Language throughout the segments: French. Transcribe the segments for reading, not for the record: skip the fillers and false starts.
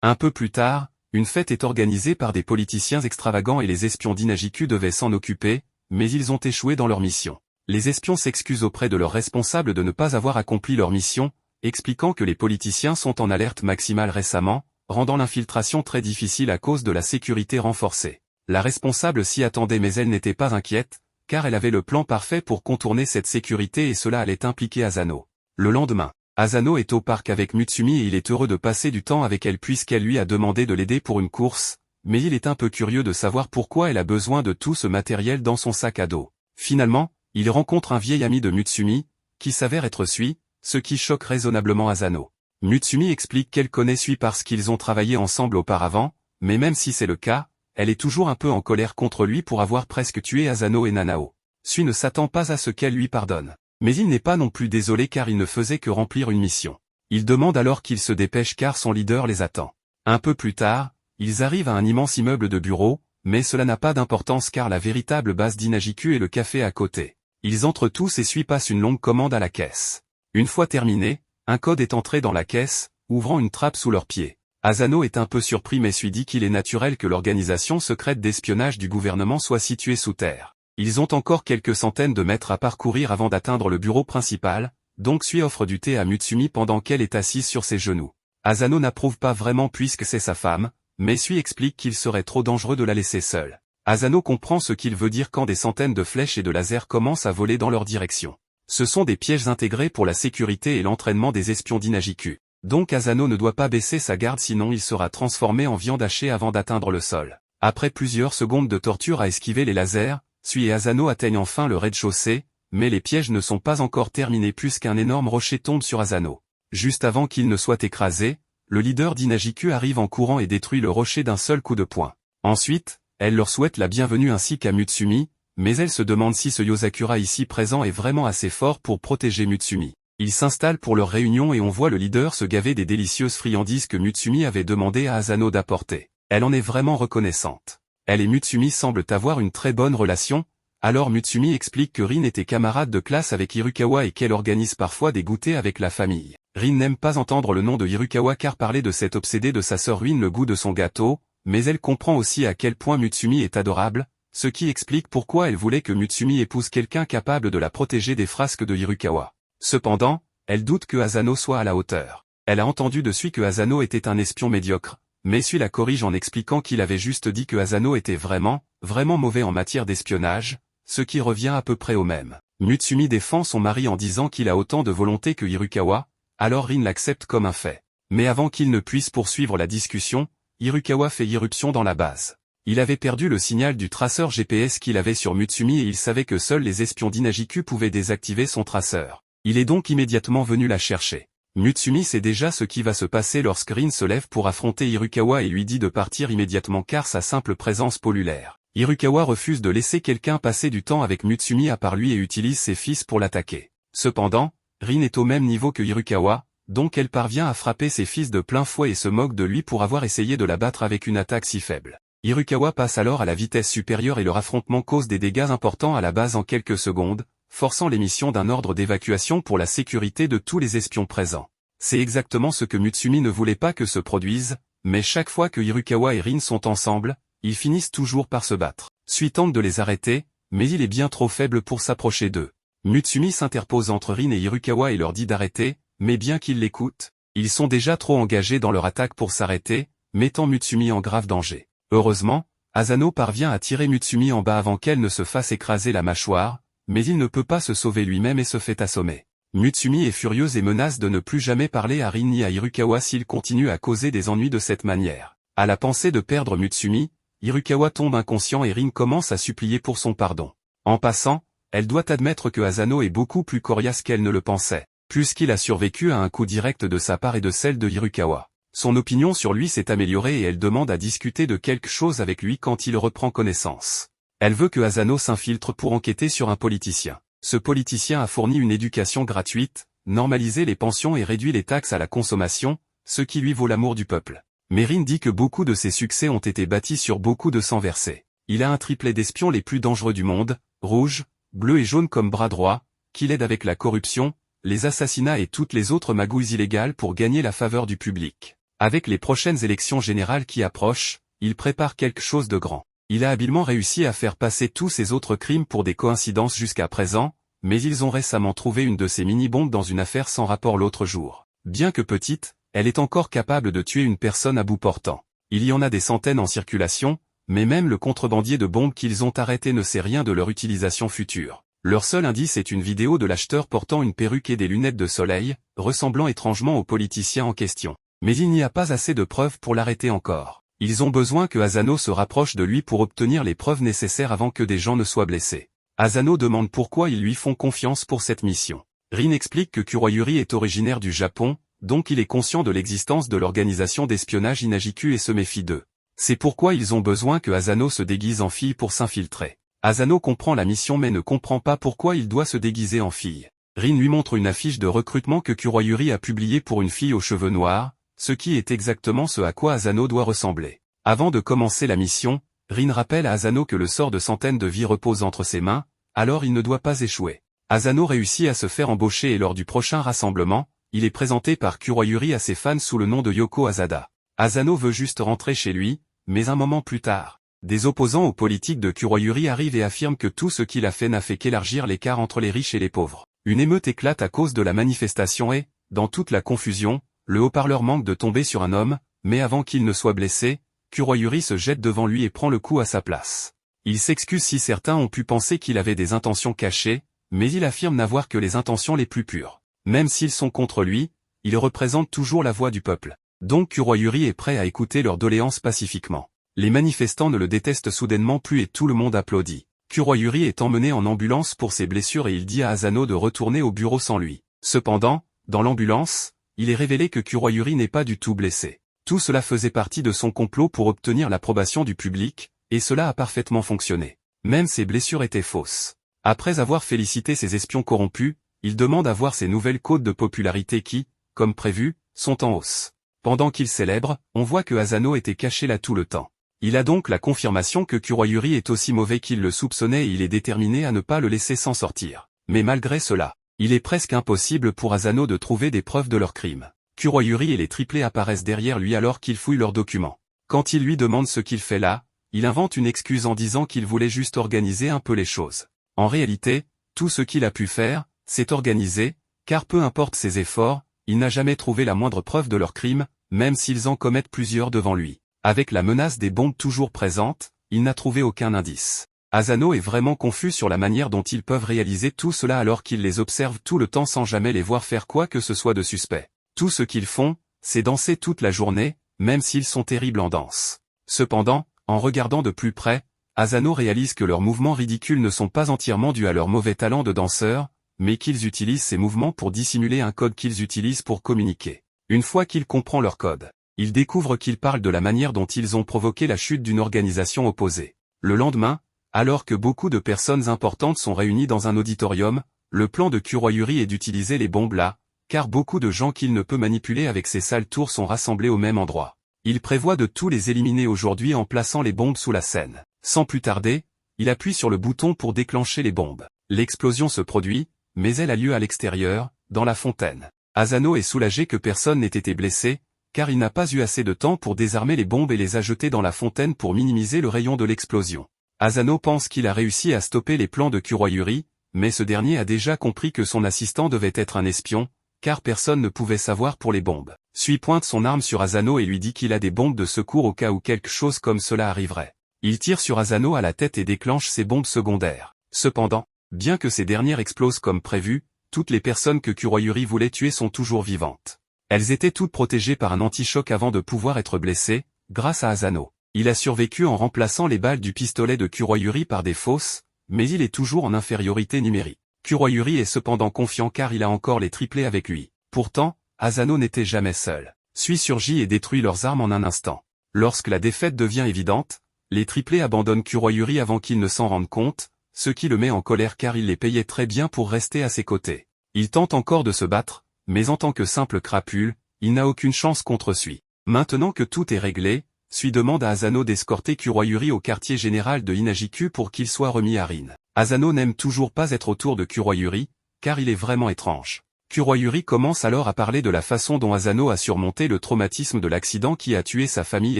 Un peu plus tard, une fête est organisée par des politiciens extravagants et les espions d'Inajiku devaient s'en occuper, mais ils ont échoué dans leur mission. Les espions s'excusent auprès de leurs responsables de ne pas avoir accompli leur mission, expliquant que les politiciens sont en alerte maximale récemment, rendant l'infiltration très difficile à cause de la sécurité renforcée. La responsable s'y attendait mais elle n'était pas inquiète, car elle avait le plan parfait pour contourner cette sécurité et cela allait impliquer Asano. Le lendemain, Asano est au parc avec Mutsumi et il est heureux de passer du temps avec elle puisqu'elle lui a demandé de l'aider pour une course, mais il est un peu curieux de savoir pourquoi elle a besoin de tout ce matériel dans son sac à dos. Finalement, il rencontre un vieil ami de Mutsumi, qui s'avère être Sui, ce qui choque raisonnablement Asano. Mutsumi explique qu'elle connaît Sui parce qu'ils ont travaillé ensemble auparavant, mais même si c'est le cas, elle est toujours un peu en colère contre lui pour avoir presque tué Asano et Nanao. Sui ne s'attend pas à ce qu'elle lui pardonne. Mais il n'est pas non plus désolé car il ne faisait que remplir une mission. Il demande alors qu'il se dépêche car son leader les attend. Un peu plus tard, ils arrivent à un immense immeuble de bureaux, mais cela n'a pas d'importance car la véritable base d'Inajiku est le café à côté. Ils entrent tous et Sui passe une longue commande à la caisse. Une fois terminé, un code est entré dans la caisse, ouvrant une trappe sous leurs pieds. Asano est un peu surpris mais Sui dit qu'il est naturel que l'organisation secrète d'espionnage du gouvernement soit située sous terre. Ils ont encore quelques centaines de mètres à parcourir avant d'atteindre le bureau principal, donc Sui offre du thé à Mutsumi pendant qu'elle est assise sur ses genoux. Asano n'approuve pas vraiment puisque c'est sa femme, mais Sui explique qu'il serait trop dangereux de la laisser seule. Asano comprend ce qu'il veut dire quand des centaines de flèches et de lasers commencent à voler dans leur direction. Ce sont des pièges intégrés pour la sécurité et l'entraînement des espions d'Inajiku. Donc Asano ne doit pas baisser sa garde sinon il sera transformé en viande hachée avant d'atteindre le sol. Après plusieurs secondes de torture à esquiver les lasers, Sui et Asano atteignent enfin le rez-de-chaussée, mais les pièges ne sont pas encore terminés puisqu'un énorme rocher tombe sur Asano. Juste avant qu'il ne soit écrasé, le leader d'Inajiku arrive en courant et détruit le rocher d'un seul coup de poing. Ensuite, elle leur souhaite la bienvenue ainsi qu'à Mutsumi, mais elle se demande si ce Yozakura ici présent est vraiment assez fort pour protéger Mutsumi. Ils s'installent pour leur réunion et on voit le leader se gaver des délicieuses friandises que Mutsumi avait demandé à Asano d'apporter. Elle en est vraiment reconnaissante. Elle et Mutsumi semblent avoir une très bonne relation, alors Mutsumi explique que Rin était camarade de classe avec Hirukawa et qu'elle organise parfois des goûters avec la famille. Rin n'aime pas entendre le nom de Hirukawa car parler de cet obsédé de sa sœur ruine le goût de son gâteau, mais elle comprend aussi à quel point Mutsumi est adorable, ce qui explique pourquoi elle voulait que Mutsumi épouse quelqu'un capable de la protéger des frasques de Hirukawa. Cependant, elle doute que Asano soit à la hauteur. Elle a entendu de Sui que Asano était un espion médiocre, mais Sui la corrige en expliquant qu'il avait juste dit que Asano était vraiment mauvais en matière d'espionnage, ce qui revient à peu près au même. Mutsumi défend son mari en disant qu'il a autant de volonté que Hirukawa, alors Rin l'accepte comme un fait. Mais avant qu'il ne puisse poursuivre la discussion, Hirukawa fait irruption dans la base. Il avait perdu le signal du traceur GPS qu'il avait sur Mutsumi et il savait que seuls les espions d'Inajiku pouvaient désactiver son traceur. Il est donc immédiatement venu la chercher. Mutsumi sait déjà ce qui va se passer lorsque Rin se lève pour affronter Hirukawa et lui dit de partir immédiatement car sa simple présence pollue l'air. Hirukawa refuse de laisser quelqu'un passer du temps avec Mutsumi à part lui et utilise ses fils pour l'attaquer. Cependant, Rin est au même niveau que Hirukawa, donc elle parvient à frapper ses fils de plein fouet et se moque de lui pour avoir essayé de la battre avec une attaque si faible. Hirukawa passe alors à la vitesse supérieure et leur affrontement cause des dégâts importants à la base en quelques secondes, forçant l'émission d'un ordre d'évacuation pour la sécurité de tous les espions présents. C'est exactement ce que Mutsumi ne voulait pas que se produise, mais chaque fois que Hirukawa et Rin sont ensemble, ils finissent toujours par se battre. Sui tente de les arrêter, mais il est bien trop faible pour s'approcher d'eux. Mutsumi s'interpose entre Rin et Hirukawa et leur dit d'arrêter, mais bien qu'ils l'écoutent, ils sont déjà trop engagés dans leur attaque pour s'arrêter, mettant Mutsumi en grave danger. Heureusement, Asano parvient à tirer Mutsumi en bas avant qu'elle ne se fasse écraser la mâchoire, mais il ne peut pas se sauver lui-même et se fait assommer. Mutsumi est furieuse et menace de ne plus jamais parler à Rin ni à Hirukawa s'il continue à causer des ennuis de cette manière. À la pensée de perdre Mutsumi, Hirukawa tombe inconscient et Rin commence à supplier pour son pardon. En passant, elle doit admettre que Asano est beaucoup plus coriace qu'elle ne le pensait, puisqu'il a survécu à un coup direct de sa part et de celle de Hirukawa. Son opinion sur lui s'est améliorée et elle demande à discuter de quelque chose avec lui quand il reprend connaissance. Elle veut que Asano s'infiltre pour enquêter sur un politicien. Ce politicien a fourni une éducation gratuite, normalisé les pensions et réduit les taxes à la consommation, ce qui lui vaut l'amour du peuple. Mais Rin dit que beaucoup de ses succès ont été bâtis sur beaucoup de sang versé. Il a un triplet d'espions les plus dangereux du monde, rouge, bleu et jaune comme bras droit, qui l'aide avec la corruption, les assassinats et toutes les autres magouilles illégales pour gagner la faveur du public. Avec les prochaines élections générales qui approchent, il prépare quelque chose de grand. Il a habilement réussi à faire passer tous ses autres crimes pour des coïncidences jusqu'à présent, mais ils ont récemment trouvé une de ces mini-bombes dans une affaire sans rapport l'autre jour. Bien que petite, elle est encore capable de tuer une personne à bout portant. Il y en a des centaines en circulation, mais même le contrebandier de bombes qu'ils ont arrêté ne sait rien de leur utilisation future. Leur seul indice est une vidéo de l'acheteur portant une perruque et des lunettes de soleil, ressemblant étrangement au politicien en question. Mais il n'y a pas assez de preuves pour l'arrêter encore. Ils ont besoin que Asano se rapproche de lui pour obtenir les preuves nécessaires avant que des gens ne soient blessés. Asano demande pourquoi ils lui font confiance pour cette mission. Rin explique que Kuroyuri est originaire du Japon, donc il est conscient de l'existence de l'organisation d'espionnage Inajiku et se méfie d'eux. C'est pourquoi ils ont besoin que Asano se déguise en fille pour s'infiltrer. Asano comprend la mission mais ne comprend pas pourquoi il doit se déguiser en fille. Rin lui montre une affiche de recrutement que Kuroyuri a publiée pour une fille aux cheveux noirs, ce qui est exactement ce à quoi Asano doit ressembler. Avant de commencer la mission, Rin rappelle à Asano que le sort de centaines de vies repose entre ses mains, alors il ne doit pas échouer. Asano réussit à se faire embaucher et lors du prochain rassemblement, il est présenté par Kuroyuri à ses fans sous le nom de Yoko Asada. Asano veut juste rentrer chez lui, mais un moment plus tard, des opposants aux politiques de Kuroyuri arrivent et affirment que tout ce qu'il a fait n'a fait qu'élargir l'écart entre les riches et les pauvres. Une émeute éclate à cause de la manifestation et, dans toute la confusion, le haut-parleur manque de tomber sur un homme, mais avant qu'il ne soit blessé, Kuroyuri se jette devant lui et prend le coup à sa place. Il s'excuse si certains ont pu penser qu'il avait des intentions cachées, mais il affirme n'avoir que les intentions les plus pures. Même s'ils sont contre lui, il représente toujours la voix du peuple. Donc Kuroyuri est prêt à écouter leurs doléances pacifiquement. Les manifestants ne le détestent soudainement plus et tout le monde applaudit. Kuroyuri est emmené en ambulance pour ses blessures et il dit à Asano de retourner au bureau sans lui. Cependant, dans l'ambulance, il est révélé que Kuroyuri n'est pas du tout blessé. Tout cela faisait partie de son complot pour obtenir l'approbation du public, et cela a parfaitement fonctionné. Même ses blessures étaient fausses. Après avoir félicité ses espions corrompus, il demande à voir ses nouvelles cotes de popularité qui, comme prévu, sont en hausse. Pendant qu'il célèbre, on voit que Asano était caché là tout le temps. Il a donc la confirmation que Kuroyuri est aussi mauvais qu'il le soupçonnait et il est déterminé à ne pas le laisser s'en sortir. Mais malgré cela, il est presque impossible pour Asano de trouver des preuves de leur crime. Kuroyuri et les triplés apparaissent derrière lui alors qu'il fouille leurs documents. Quand il lui demande ce qu'il fait là, il invente une excuse en disant qu'il voulait juste organiser un peu les choses. En réalité, tout ce qu'il a pu faire, c'est organiser, car peu importe ses efforts, il n'a jamais trouvé la moindre preuve de leur crime, même s'ils en commettent plusieurs devant lui. Avec la menace des bombes toujours présente, il n'a trouvé aucun indice. Asano est vraiment confus sur la manière dont ils peuvent réaliser tout cela alors qu'il les observe tout le temps sans jamais les voir faire quoi que ce soit de suspect. Tout ce qu'ils font, c'est danser toute la journée, même s'ils sont terribles en danse. Cependant, en regardant de plus près, Asano réalise que leurs mouvements ridicules ne sont pas entièrement dus à leur mauvais talent de danseur, mais qu'ils utilisent ces mouvements pour dissimuler un code qu'ils utilisent pour communiquer. Une fois qu'il comprend leur code, il découvre qu'ils parlent de la manière dont ils ont provoqué la chute d'une organisation opposée. Le lendemain, alors que beaucoup de personnes importantes sont réunies dans un auditorium, le plan de Kuroyuri est d'utiliser les bombes là, car beaucoup de gens qu'il ne peut manipuler avec ses sales tours sont rassemblés au même endroit. Il prévoit de tous les éliminer aujourd'hui en plaçant les bombes sous la scène. Sans plus tarder, il appuie sur le bouton pour déclencher les bombes. L'explosion se produit, mais elle a lieu à l'extérieur, dans la fontaine. Asano est soulagé que personne n'ait été blessé, car il n'a pas eu assez de temps pour désarmer les bombes et les ajouter dans la fontaine pour minimiser le rayon de l'explosion. Asano pense qu'il a réussi à stopper les plans de Kuroyuri, mais ce dernier a déjà compris que son assistant devait être un espion, car personne ne pouvait savoir pour les bombes. Sui pointe son arme sur Asano et lui dit qu'il a des bombes de secours au cas où quelque chose comme cela arriverait. Il tire sur Asano à la tête et déclenche ses bombes secondaires. Cependant, bien que ces dernières explosent comme prévu, toutes les personnes que Kuroyuri voulait tuer sont toujours vivantes. Elles étaient toutes protégées par un anti-choc avant de pouvoir être blessées, grâce à Asano. Il a survécu en remplaçant les balles du pistolet de Kuroyuri par des fausses, mais il est toujours en infériorité numérique. Kuroyuri est cependant confiant car il a encore les triplés avec lui. Pourtant, Asano n'était jamais seul. Sui surgit et détruit leurs armes en un instant. Lorsque la défaite devient évidente, les triplés abandonnent Kuroyuri avant qu'il ne s'en rende compte, ce qui le met en colère car il les payait très bien pour rester à ses côtés. Il tente encore de se battre, mais en tant que simple crapule, il n'a aucune chance contre Sui. Maintenant que tout est réglé, Sui demande à Asano d'escorter Kuroyuri au quartier général de Inajiku pour qu'il soit remis à Rin. Asano n'aime toujours pas être autour de Kuroyuri, car il est vraiment étrange. Kuroyuri commence alors à parler de la façon dont Asano a surmonté le traumatisme de l'accident qui a tué sa famille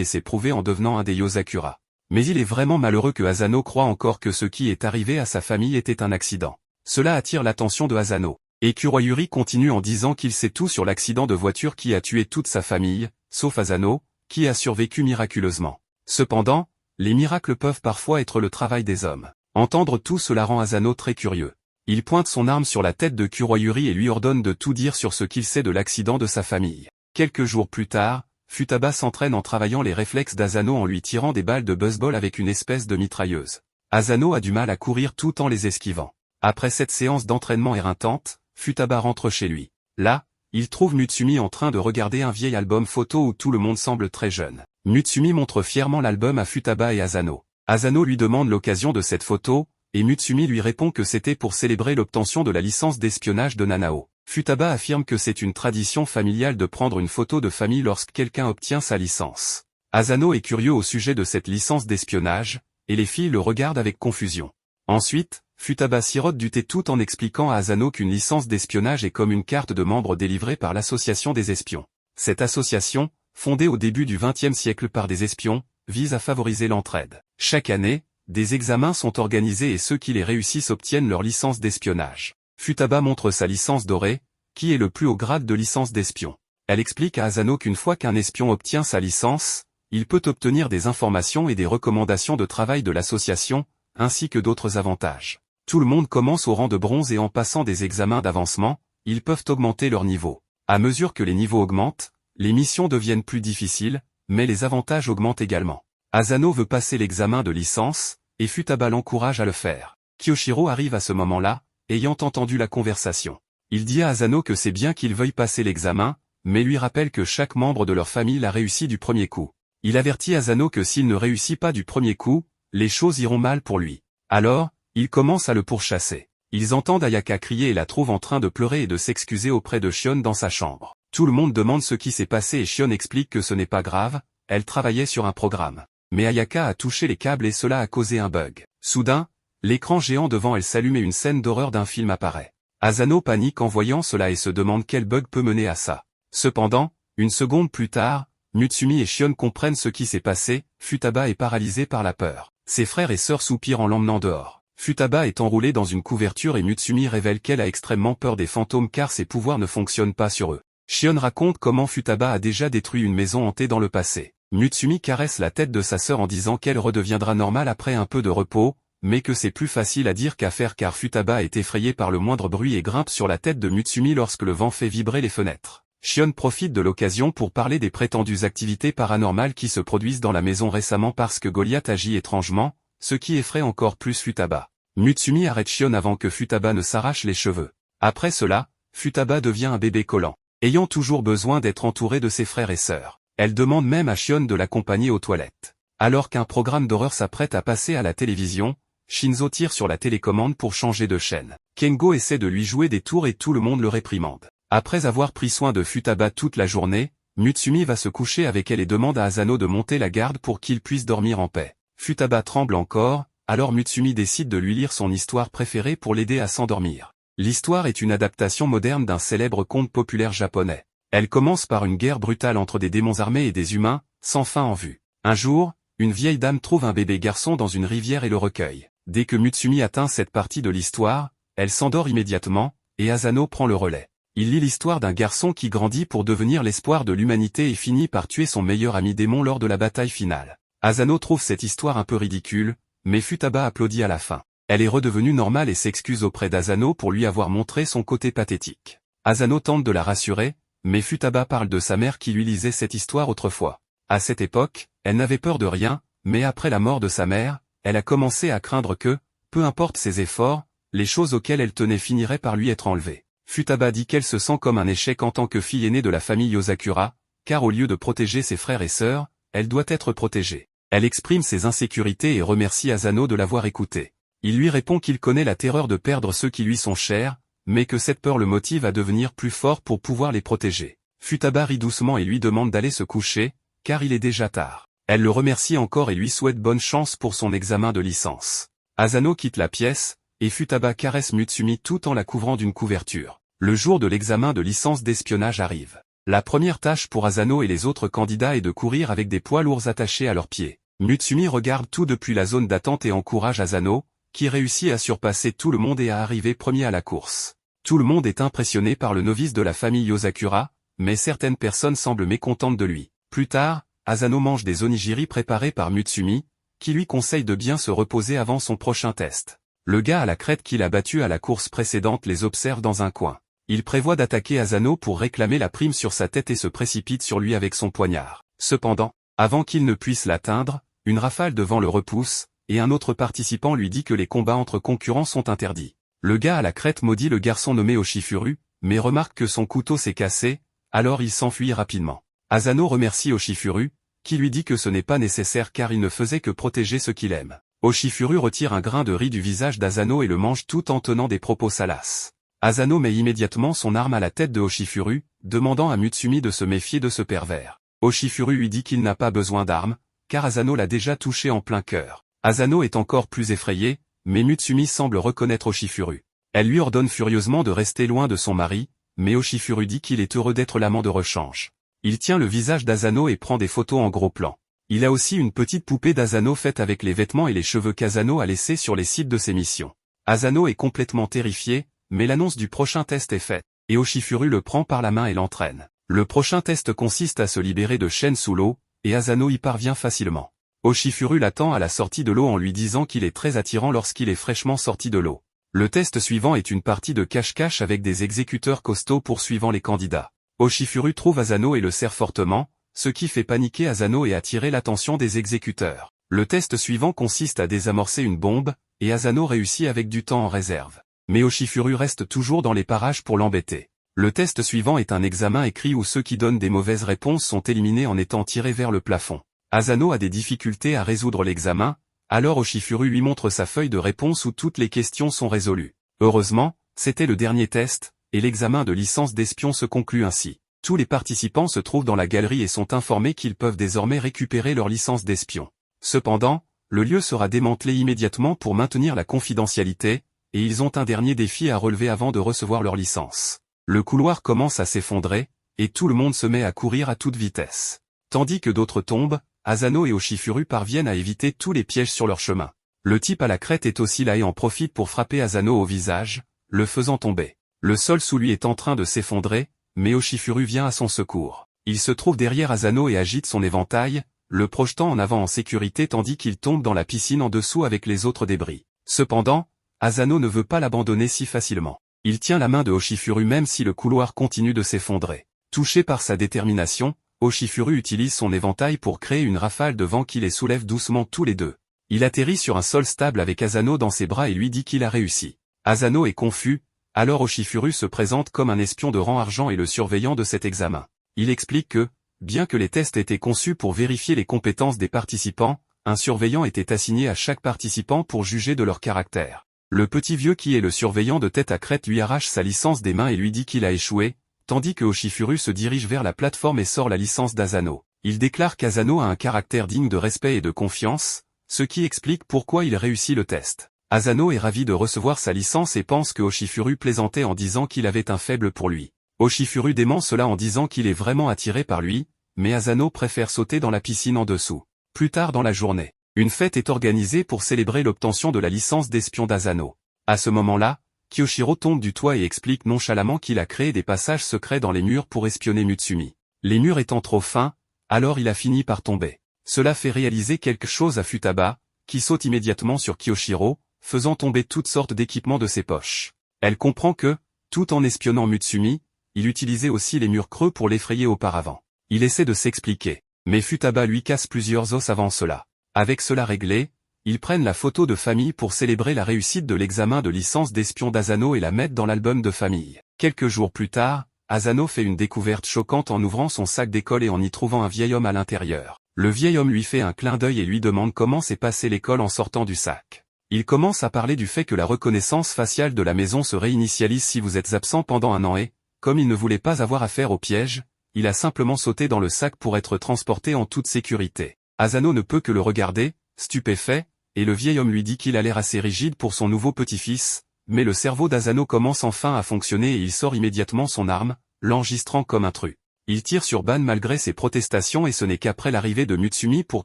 et s'est prouvé en devenant un des Yozakura. Mais il est vraiment malheureux que Asano croit encore que ce qui est arrivé à sa famille était un accident. Cela attire l'attention de Asano. Et Kuroyuri continue en disant qu'il sait tout sur l'accident de voiture qui a tué toute sa famille, sauf Asano, qui a survécu miraculeusement. Cependant, les miracles peuvent parfois être le travail des hommes. Entendre tout cela rend Asano très curieux. Il pointe son arme sur la tête de Kuroyuri et lui ordonne de tout dire sur ce qu'il sait de l'accident de sa famille. Quelques jours plus tard, Futaba s'entraîne en travaillant les réflexes d'Asano en lui tirant des balles de baseball avec une espèce de mitrailleuse. Asano a du mal à courir tout en les esquivant. Après cette séance d'entraînement éreintante, Futaba rentre chez lui. Là, il trouve Mutsumi en train de regarder un vieil album photo où tout le monde semble très jeune. Mutsumi montre fièrement l'album à Futaba et Asano. Asano lui demande l'occasion de cette photo, et Mutsumi lui répond que c'était pour célébrer l'obtention de la licence d'espionnage de Nanao. Futaba affirme que c'est une tradition familiale de prendre une photo de famille lorsque quelqu'un obtient sa licence. Asano est curieux au sujet de cette licence d'espionnage, et les filles le regardent avec confusion. Ensuite, Futaba sirote du thé tout en expliquant à Asano qu'une licence d'espionnage est comme une carte de membre délivrée par l'Association des espions. Cette association, fondée au début du XXe siècle par des espions, vise à favoriser l'entraide. Chaque année, des examens sont organisés et ceux qui les réussissent obtiennent leur licence d'espionnage. Futaba montre sa licence dorée, qui est le plus haut grade de licence d'espion. Elle explique à Asano qu'une fois qu'un espion obtient sa licence, il peut obtenir des informations et des recommandations de travail de l'association, ainsi que d'autres avantages. Tout le monde commence au rang de bronze et en passant des examens d'avancement, ils peuvent augmenter leur niveau. À mesure que les niveaux augmentent, les missions deviennent plus difficiles, mais les avantages augmentent également. Asano veut passer l'examen de licence, et Futaba l'encourage à le faire. Kyoshiro arrive à ce moment-là, ayant entendu la conversation. Il dit à Asano que c'est bien qu'il veuille passer l'examen, mais lui rappelle que chaque membre de leur famille l'a réussi du premier coup. Il avertit Asano que s'il ne réussit pas du premier coup, les choses iront mal pour lui. Alors, il commence à le pourchasser. Ils entendent Ayaka crier et la trouvent en train de pleurer et de s'excuser auprès de Shion dans sa chambre. Tout le monde demande ce qui s'est passé et Shion explique que ce n'est pas grave, elle travaillait sur un programme. Mais Ayaka a touché les câbles et cela a causé un bug. Soudain, l'écran géant devant elle s'allume et une scène d'horreur d'un film apparaît. Asano panique en voyant cela et se demande quel bug peut mener à ça. Cependant, une seconde plus tard, Mutsumi et Shion comprennent ce qui s'est passé, Futaba est paralysé par la peur. Ses frères et sœurs soupirent en l'emmenant dehors. Futaba est enroulée dans une couverture et Mutsumi révèle qu'elle a extrêmement peur des fantômes car ses pouvoirs ne fonctionnent pas sur eux. Shion raconte comment Futaba a déjà détruit une maison hantée dans le passé. Mutsumi caresse la tête de sa sœur en disant qu'elle redeviendra normale après un peu de repos, mais que c'est plus facile à dire qu'à faire car Futaba est effrayée par le moindre bruit et grimpe sur la tête de Mutsumi lorsque le vent fait vibrer les fenêtres. Shion profite de l'occasion pour parler des prétendues activités paranormales qui se produisent dans la maison récemment parce que Goliath agit étrangement, ce qui effraie encore plus Futaba. Mutsumi arrête Shion avant que Futaba ne s'arrache les cheveux. Après cela, Futaba devient un bébé collant, ayant toujours besoin d'être entouré de ses frères et sœurs. Elle demande même à Shion de l'accompagner aux toilettes. Alors qu'un programme d'horreur s'apprête à passer à la télévision, Shinzo tire sur la télécommande pour changer de chaîne. Kengo essaie de lui jouer des tours et tout le monde le réprimande. Après avoir pris soin de Futaba toute la journée, Mutsumi va se coucher avec elle et demande à Asano de monter la garde pour qu'il puisse dormir en paix. Futaba tremble encore, alors Mutsumi décide de lui lire son histoire préférée pour l'aider à s'endormir. L'histoire est une adaptation moderne d'un célèbre conte populaire japonais. Elle commence par une guerre brutale entre des démons armés et des humains, sans fin en vue. Un jour, une vieille dame trouve un bébé garçon dans une rivière et le recueille. Dès que Mutsumi atteint cette partie de l'histoire, elle s'endort immédiatement, et Asano prend le relais. Il lit l'histoire d'un garçon qui grandit pour devenir l'espoir de l'humanité et finit par tuer son meilleur ami démon lors de la bataille finale. Asano trouve cette histoire un peu ridicule, mais Futaba applaudit à la fin. Elle est redevenue normale et s'excuse auprès d'Asano pour lui avoir montré son côté pathétique. Asano tente de la rassurer, mais Futaba parle de sa mère qui lui lisait cette histoire autrefois. À cette époque, elle n'avait peur de rien, mais après la mort de sa mère, elle a commencé à craindre que, peu importe ses efforts, les choses auxquelles elle tenait finiraient par lui être enlevées. Futaba dit qu'elle se sent comme un échec en tant que fille aînée de la famille Yozakura, car au lieu de protéger ses frères et sœurs, elle doit être protégée. Elle exprime ses insécurités et remercie Asano de l'avoir écoutée. Il lui répond qu'il connaît la terreur de perdre ceux qui lui sont chers, mais que cette peur le motive à devenir plus fort pour pouvoir les protéger. Futaba rit doucement et lui demande d'aller se coucher, car il est déjà tard. Elle le remercie encore et lui souhaite bonne chance pour son examen de licence. Asano quitte la pièce, et Futaba caresse Mutsumi tout en la couvrant d'une couverture. Le jour de l'examen de licence d'espionnage arrive. La première tâche pour Asano et les autres candidats est de courir avec des poids lourds attachés à leurs pieds. Mutsumi regarde tout depuis la zone d'attente et encourage Asano, qui réussit à surpasser tout le monde et à arriver premier à la course. Tout le monde est impressionné par le novice de la famille Yosakura, mais certaines personnes semblent mécontentes de lui. Plus tard, Asano mange des onigiri préparés par Mutsumi, qui lui conseille de bien se reposer avant son prochain test. Le gars à la crête qu'il a battu à la course précédente les observe dans un coin. Il prévoit d'attaquer Asano pour réclamer la prime sur sa tête et se précipite sur lui avec son poignard. Cependant, avant qu'il ne puisse l'atteindre, une rafale de vent le repousse, et un autre participant lui dit que les combats entre concurrents sont interdits. Le gars à la crête maudit le garçon nommé Oshifuru, mais remarque que son couteau s'est cassé, alors il s'enfuit rapidement. Asano remercie Oshifuru, qui lui dit que ce n'est pas nécessaire car il ne faisait que protéger ce qu'il aime. Oshifuru retire un grain de riz du visage d'Asano et le mange tout en tenant des propos salaces. Asano met immédiatement son arme à la tête de Oshifuru, demandant à Mutsumi de se méfier de ce pervers. Oshifuru lui dit qu'il n'a pas besoin d'armes, car Asano l'a déjà touché en plein cœur. Asano est encore plus effrayé, mais Mutsumi semble reconnaître Oshifuru. Elle lui ordonne furieusement de rester loin de son mari, mais Oshifuru dit qu'il est heureux d'être l'amant de rechange. Il tient le visage d'Asano et prend des photos en gros plan. Il a aussi une petite poupée d'Asano faite avec les vêtements et les cheveux qu'Asano a laissés sur les sites de ses missions. Asano est complètement terrifié, mais l'annonce du prochain test est faite, et Oshifuru le prend par la main et l'entraîne. Le prochain test consiste à se libérer de chaînes sous l'eau, et Asano y parvient facilement. Oshifuru l'attend à la sortie de l'eau en lui disant qu'il est très attirant lorsqu'il est fraîchement sorti de l'eau. Le test suivant est une partie de cache-cache avec des exécuteurs costauds poursuivant les candidats. Oshifuru trouve Asano et le serre fortement, ce qui fait paniquer Asano et attirer l'attention des exécuteurs. Le test suivant consiste à désamorcer une bombe, et Asano réussit avec du temps en réserve. Mais Oshifuru reste toujours dans les parages pour l'embêter. Le test suivant est un examen écrit où ceux qui donnent des mauvaises réponses sont éliminés en étant tirés vers le plafond. Asano a des difficultés à résoudre l'examen, alors Oshifuru lui montre sa feuille de réponse où toutes les questions sont résolues. Heureusement, c'était le dernier test, et l'examen de licence d'espion se conclut ainsi. Tous les participants se trouvent dans la galerie et sont informés qu'ils peuvent désormais récupérer leur licence d'espion. Cependant, le lieu sera démantelé immédiatement pour maintenir la confidentialité, et ils ont un dernier défi à relever avant de recevoir leur licence. Le couloir commence à s'effondrer, et tout le monde se met à courir à toute vitesse. Tandis que d'autres tombent, Asano et Oshifuru parviennent à éviter tous les pièges sur leur chemin. Le type à la crête est aussi là et en profite pour frapper Asano au visage, le faisant tomber. Le sol sous lui est en train de s'effondrer, mais Oshifuru vient à son secours. Il se trouve derrière Asano et agite son éventail, le projetant en avant en sécurité tandis qu'il tombe dans la piscine en dessous avec les autres débris. Cependant, Asano ne veut pas l'abandonner si facilement. Il tient la main de Oshifuru même si le couloir continue de s'effondrer. Touché par sa détermination, Oshifuru utilise son éventail pour créer une rafale de vent qui les soulève doucement tous les deux. Il atterrit sur un sol stable avec Asano dans ses bras et lui dit qu'il a réussi. Asano est confus, alors Oshifuru se présente comme un espion de rang argent et le surveillant de cet examen. Il explique que, bien que les tests étaient conçus pour vérifier les compétences des participants, un surveillant était assigné à chaque participant pour juger de leur caractère. Le petit vieux qui est le surveillant de tête à crête lui arrache sa licence des mains et lui dit qu'il a échoué, tandis que Oshifuru se dirige vers la plateforme et sort la licence d'Asano. Il déclare qu'Asano a un caractère digne de respect et de confiance, ce qui explique pourquoi il réussit le test. Asano est ravi de recevoir sa licence et pense que Oshifuru plaisantait en disant qu'il avait un faible pour lui. Oshifuru dément cela en disant qu'il est vraiment attiré par lui, mais Asano préfère sauter dans la piscine en dessous. Plus tard dans la journée, une fête est organisée pour célébrer l'obtention de la licence d'espion d'Asano. À ce moment-là, Kyoshiro tombe du toit et explique nonchalamment qu'il a créé des passages secrets dans les murs pour espionner Mutsumi. Les murs étant trop fins, alors il a fini par tomber. Cela fait réaliser quelque chose à Futaba, qui saute immédiatement sur Kyoshiro, faisant tomber toutes sortes d'équipements de ses poches. Elle comprend que, tout en espionnant Mutsumi, il utilisait aussi les murs creux pour l'effrayer auparavant. Il essaie de s'expliquer, mais Futaba lui casse plusieurs os avant cela. Avec cela réglé, ils prennent la photo de famille pour célébrer la réussite de l'examen de licence d'espion d'Asano et la mettent dans l'album de famille. Quelques jours plus tard, Asano fait une découverte choquante en ouvrant son sac d'école et en y trouvant un vieil homme à l'intérieur. Le vieil homme lui fait un clin d'œil et lui demande comment s'est passée l'école en sortant du sac. Il commence à parler du fait que la reconnaissance faciale de la maison se réinitialise si vous êtes absent pendant un an et, comme il ne voulait pas avoir affaire au piège, il a simplement sauté dans le sac pour être transporté en toute sécurité. Asano ne peut que le regarder, stupéfait, et le vieil homme lui dit qu'il a l'air assez rigide pour son nouveau petit-fils, Mais le cerveau d'Asano commence enfin à fonctionner et il sort immédiatement son arme, l'enregistrant comme intrus. Il tire sur Ban malgré ses protestations et ce n'est qu'après l'arrivée de Mutsumi pour